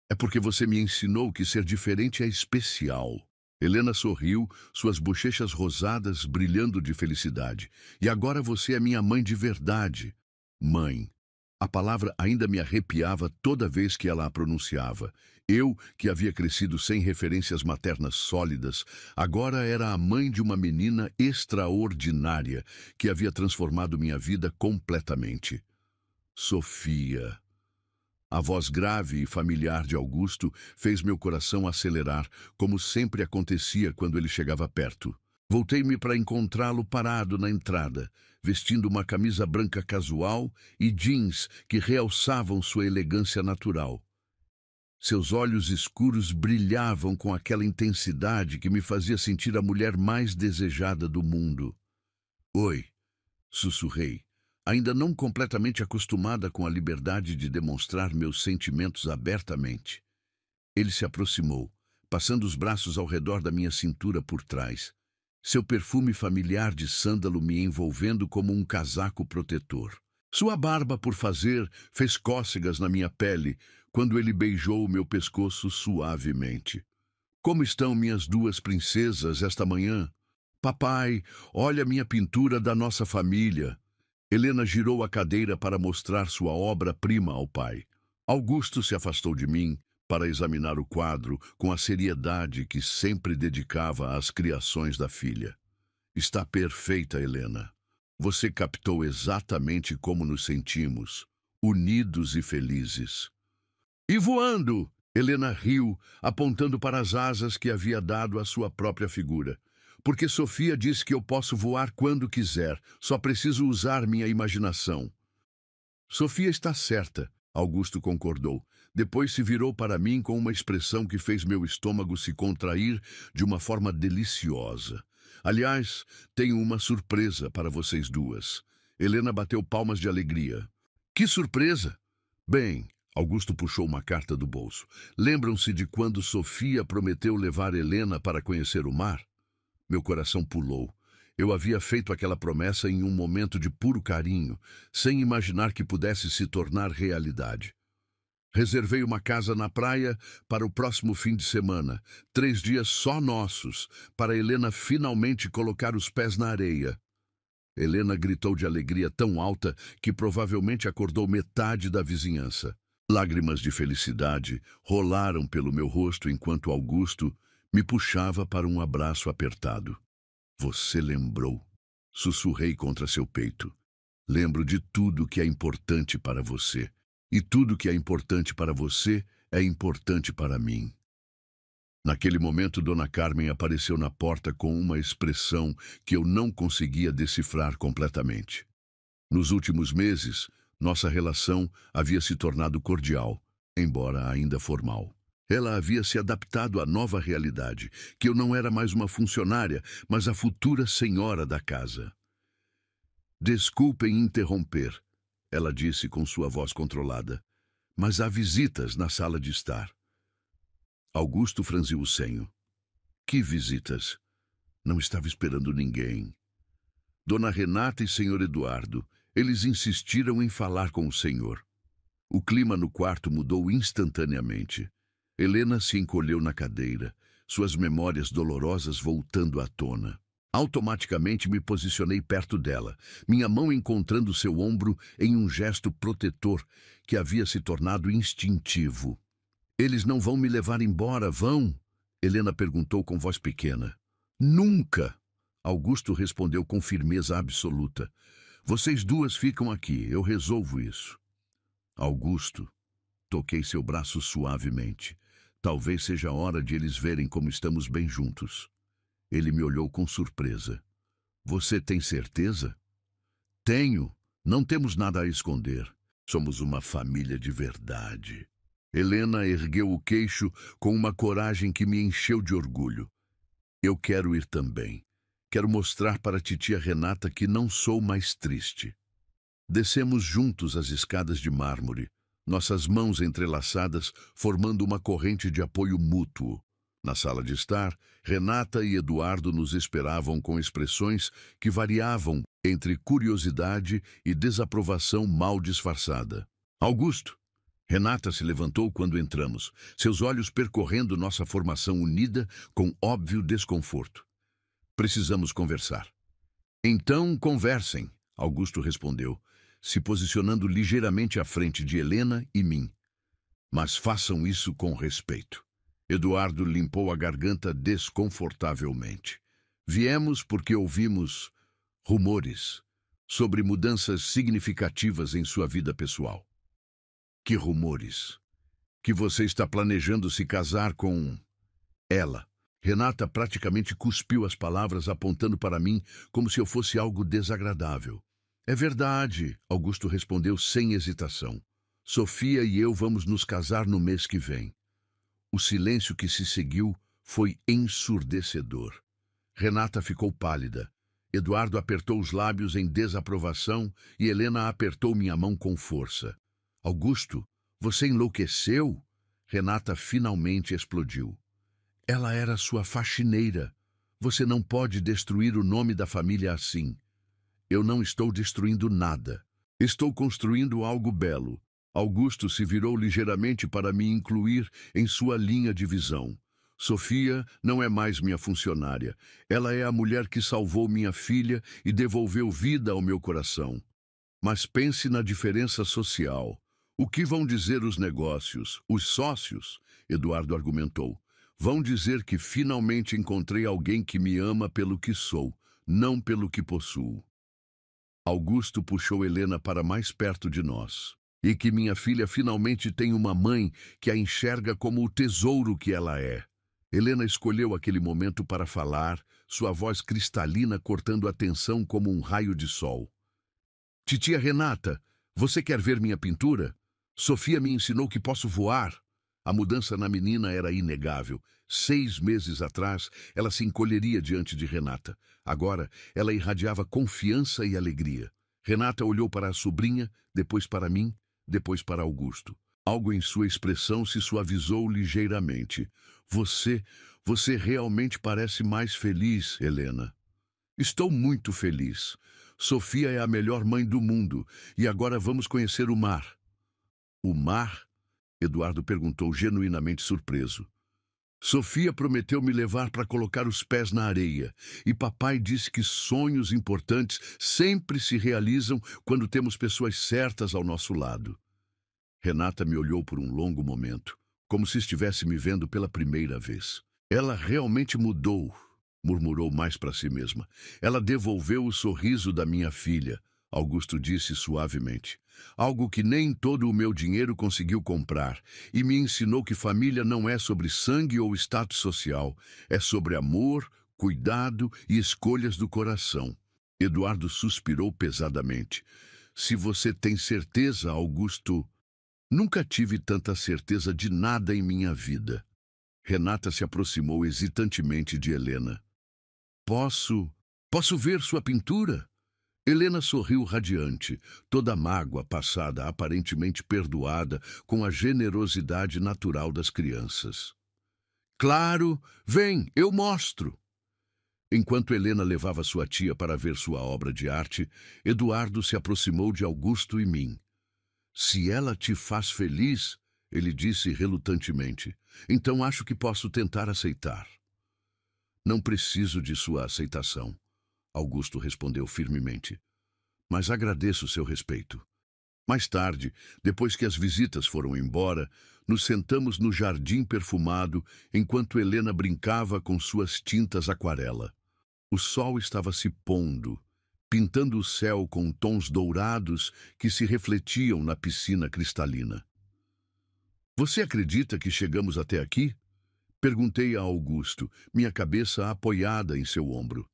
É porque você me ensinou que ser diferente é especial. Helena sorriu, suas bochechas rosadas brilhando de felicidade. E agora você é minha mãe de verdade. Mãe. A palavra ainda me arrepiava toda vez que ela a pronunciava. Eu, que havia crescido sem referências maternas sólidas, agora era a mãe de uma menina extraordinária que havia transformado minha vida completamente. Sofia. A voz grave e familiar de Augusto fez meu coração acelerar, como sempre acontecia quando ele chegava perto. Voltei-me para encontrá-lo parado na entrada, vestindo uma camisa branca casual e jeans que realçavam sua elegância natural. Seus olhos escuros brilhavam com aquela intensidade que me fazia sentir a mulher mais desejada do mundo. Oi, sussurrei, ainda não completamente acostumada com a liberdade de demonstrar meus sentimentos abertamente. Ele se aproximou, passando os braços ao redor da minha cintura por trás, seu perfume familiar de sândalo me envolvendo como um casaco protetor. Sua barba por fazer fez cócegas na minha pele quando ele beijou o meu pescoço suavemente. Como estão minhas 2 princesas esta manhã? Papai, olha minha pintura da nossa família. Helena girou a cadeira para mostrar sua obra-prima ao pai. Augusto se afastou de mim para examinar o quadro com a seriedade que sempre dedicava às criações da filha. Está perfeita, Helena. Você captou exatamente como nos sentimos, unidos e felizes. E voando! Helena riu, apontando para as asas que havia dado à sua própria figura. Porque Sofia disse que eu posso voar quando quiser, só preciso usar minha imaginação. Sofia está certa, Augusto concordou. Depois se virou para mim com uma expressão que fez meu estômago se contrair de uma forma deliciosa. Aliás, tenho uma surpresa para vocês 2. Helena bateu palmas de alegria. Que surpresa! Bem, Augusto puxou uma carta do bolso. Lembram-se de quando Sofia prometeu levar Helena para conhecer o mar? Meu coração pulou. Eu havia feito aquela promessa em um momento de puro carinho, sem imaginar que pudesse se tornar realidade. Reservei uma casa na praia para o próximo fim de semana, 3 dias só nossos, para Helena finalmente colocar os pés na areia. Helena gritou de alegria tão alta que provavelmente acordou metade da vizinhança. Lágrimas de felicidade rolaram pelo meu rosto enquanto Augusto me puxava para um abraço apertado. Você lembrou. Sussurrei contra seu peito. Lembro de tudo que é importante para você. E tudo que é importante para você é importante para mim. Naquele momento, Dona Carmen apareceu na porta com uma expressão que eu não conseguia decifrar completamente. Nos últimos meses, nossa relação havia se tornado cordial, embora ainda formal. Ela havia se adaptado à nova realidade, que eu não era mais uma funcionária, mas a futura senhora da casa. Desculpem interromper, ela disse com sua voz controlada, mas há visitas na sala de estar. Augusto franziu o senho. Que visitas? Não estava esperando ninguém. Dona Renata e senhor Eduardo, eles insistiram em falar com o senhor. O clima no quarto mudou instantaneamente. Helena se encolheu na cadeira, suas memórias dolorosas voltando à tona. Automaticamente me posicionei perto dela, minha mão encontrando seu ombro em um gesto protetor que havia se tornado instintivo. Eles não vão me levar embora, vão? Helena perguntou com voz pequena. Nunca! Augusto respondeu com firmeza absoluta. Vocês duas ficam aqui, eu resolvo isso. Augusto, toquei seu braço suavemente. Talvez seja a hora de eles verem como estamos bem juntos. Ele me olhou com surpresa. Você tem certeza? Tenho. Não temos nada a esconder. Somos uma família de verdade. Helena ergueu o queixo com uma coragem que me encheu de orgulho. Eu quero ir também. Quero mostrar para a titia Renata que não sou mais triste. Descemos juntos as escadas de mármore, nossas mãos entrelaçadas formando uma corrente de apoio mútuo. Na sala de estar, Renata e Eduardo nos esperavam com expressões que variavam entre curiosidade e desaprovação mal disfarçada. Augusto! Renata se levantou quando entramos, seus olhos percorrendo nossa formação unida com óbvio desconforto. Precisamos conversar. Então, conversem, Augusto respondeu, se posicionando ligeiramente à frente de Helena e mim. Mas façam isso com respeito. Eduardo limpou a garganta desconfortavelmente. Viemos porque ouvimos rumores sobre mudanças significativas em sua vida pessoal. Que rumores? Que você está planejando se casar com ela. Renata praticamente cuspiu as palavras apontando para mim como se eu fosse algo desagradável. É verdade, Augusto respondeu sem hesitação. Sofia e eu vamos nos casar no mês que vem. O silêncio que se seguiu foi ensurdecedor. Renata ficou pálida. Eduardo apertou os lábios em desaprovação e Helena apertou minha mão com força. Augusto, você enlouqueceu? Renata finalmente explodiu. Ela era sua faxineira. Você não pode destruir o nome da família assim. Eu não estou destruindo nada. Estou construindo algo belo. Augusto se virou ligeiramente para me incluir em sua linha de visão. Sofia não é mais minha funcionária. Ela é a mulher que salvou minha filha e devolveu vida ao meu coração. Mas pense na diferença social. O que vão dizer os negócios, os sócios? Eduardo argumentou. Vão dizer que finalmente encontrei alguém que me ama pelo que sou, não pelo que possuo. Augusto puxou Helena para mais perto de nós. E que minha filha finalmente tem uma mãe que a enxerga como o tesouro que ela é. Helena escolheu aquele momento para falar, sua voz cristalina cortando a tensão como um raio de sol. Titia Renata, você quer ver minha pintura? Sofia me ensinou que posso voar. A mudança na menina era inegável. 6 meses atrás, ela se encolheria diante de Renata. Agora, ela irradiava confiança e alegria. Renata olhou para a sobrinha, depois para mim, depois para Augusto. Algo em sua expressão se suavizou ligeiramente. Você realmente parece mais feliz, Helena. Estou muito feliz. Sofia é a melhor mãe do mundo e agora vamos conhecer o mar. O mar? Eduardo perguntou genuinamente surpreso. Sofia prometeu me levar para colocar os pés na areia, e papai disse que sonhos importantes sempre se realizam quando temos pessoas certas ao nosso lado. Renata me olhou por um longo momento, como se estivesse me vendo pela primeira vez. Ela realmente mudou. murmurou mais para si mesma. Ela devolveu o sorriso da minha filha, Augusto disse suavemente. Algo que nem todo o meu dinheiro conseguiu comprar, e me ensinou que família não é sobre sangue ou status social, é sobre amor, cuidado e escolhas do coração. Eduardo suspirou pesadamente. Se você tem certeza, Augusto... Nunca tive tanta certeza de nada em minha vida. Renata se aproximou hesitantemente de Helena. Posso ver sua pintura? Helena sorriu radiante, toda a mágoa passada, aparentemente perdoada, com a generosidade natural das crianças. Claro, vem, eu mostro. Enquanto Helena levava sua tia para ver sua obra de arte, Eduardo se aproximou de Augusto e mim. Se ela te faz feliz, ele disse relutantemente, então acho que posso tentar aceitar. Não preciso de sua aceitação, Augusto respondeu firmemente. Mas agradeço seu respeito. Mais tarde, depois que as visitas foram embora, nos sentamos no jardim perfumado enquanto Helena brincava com suas tintas aquarela. O sol estava se pondo, pintando o céu com tons dourados que se refletiam na piscina cristalina. Você acredita que chegamos até aqui? Perguntei a Augusto, minha cabeça apoiada em seu ombro.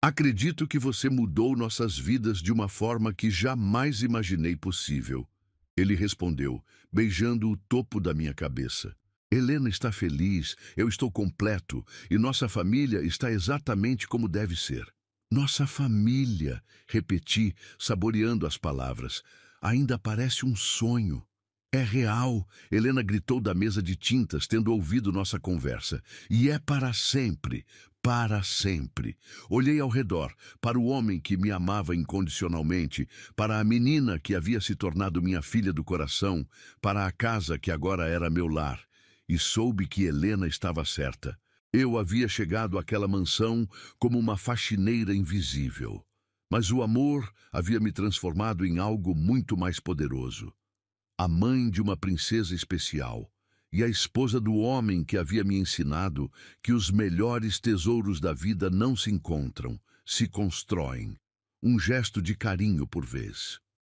Acredito que você mudou nossas vidas de uma forma que jamais imaginei possível. Ele respondeu, beijando o topo da minha cabeça. Helena está feliz, eu estou completo, e nossa família está exatamente como deve ser. Nossa família, repeti, saboreando as palavras. Ainda parece um sonho. É real, Helena gritou da mesa de tintas, tendo ouvido nossa conversa. E é para sempre, para sempre. Olhei ao redor, para o homem que me amava incondicionalmente, para a menina que havia se tornado minha filha do coração, para a casa que agora era meu lar, e soube que Helena estava certa. Eu havia chegado àquela mansão como uma faxineira invisível, mas o amor havia me transformado em algo muito mais poderoso. A mãe de uma princesa especial e a esposa do homem que havia me ensinado que os melhores tesouros da vida não se encontram, se constroem. Um gesto de carinho por vez.